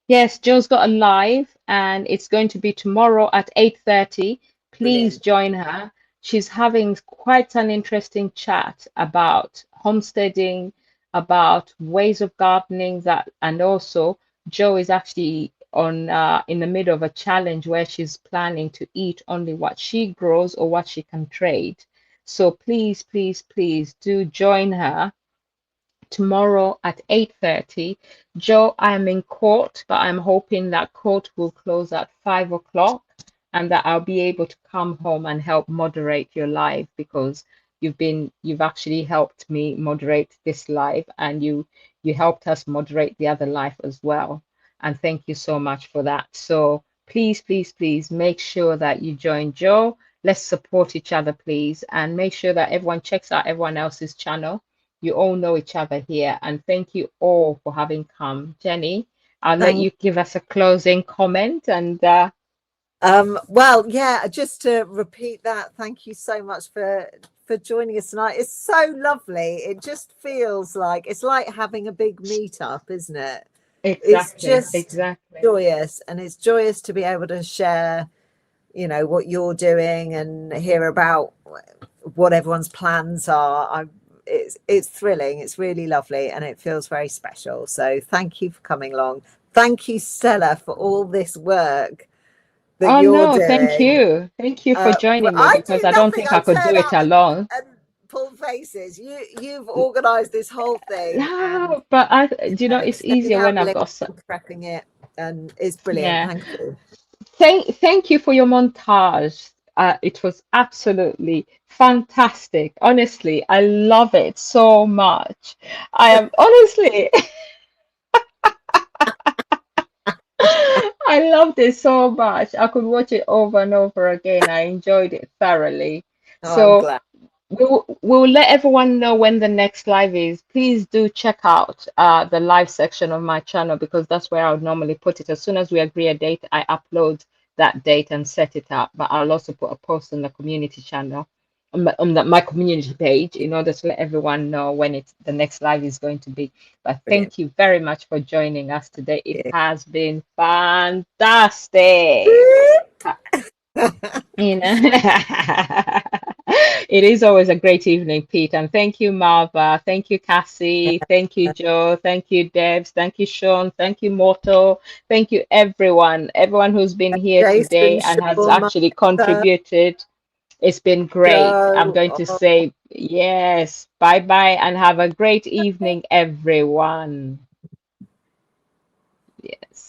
Yes, Joe's got a live and it's going to be tomorrow at 8:30. Please Brilliant. join her. She's having quite an interesting chat about homesteading, about ways of gardening that, and also Joe is actually on in the middle of a challenge where she's planning to eat only what she grows or what she can trade. So please, please, please do join her tomorrow at 8:30. Joe, I am in court, but I'm hoping that court will close at 5 o'clock and that I'll be able to come home and help moderate your live because you've actually helped me moderate this live and you helped us moderate the other live as well. And thank you so much for that. So please, please, please make sure that you join Joe. Let's support each other, please, and make sure that everyone checks out everyone else's channel. You all know each other here, and thank you all for having come. Jenny, I'll let Thank. you give us a closing comment and Well, yeah. Just to repeat that, thank you so much for joining us tonight. It's so lovely. It just feels like it's like having a big meetup, isn't it? It's exactly, just exactly. joyous, and it's joyous to be able to share, what you're doing and hear about what everyone's plans are. It's thrilling. It's really lovely, and it feels very special. So thank you for coming along. Thank you, Stella, for all this work that Oh you're no, thank doing. you. Thank you for Well, joining me I because do I don't nothing. think I I could do turn it up alone. and pull faces. You've organised this whole thing, and No, but it's setting easier when out I've links got and prepping it, and it's brilliant. yeah. Thank you. Thank you for your montage. It was absolutely fantastic. Honestly, I love it so much. I am honestly, I loved it so much. I could watch it over and over again. I enjoyed it thoroughly. Oh, I'm So glad. we'll let everyone know when the next live is. Please do check out the live section of my channel because that's where I would normally put it. As soon as we agree a date, I upload that date and set it up. But I'll also put a post on the community channel, my community page, in order to let everyone know when the next live is going to be. But Brilliant. thank you very much for joining us today. It Yeah. has been fantastic. You know, it is always a great evening, Pete. And thank you, Marva. Thank you, Cassie. Thank you, Joe. Thank you, Debs. Thank you, Sean. Thank you, Morto. Thank you, everyone who's been here Jason, today and has Sean, actually Martha, contributed. It's been great. I'm Joe. going to Oh, say yes. Bye bye and have a great evening, everyone. Yes.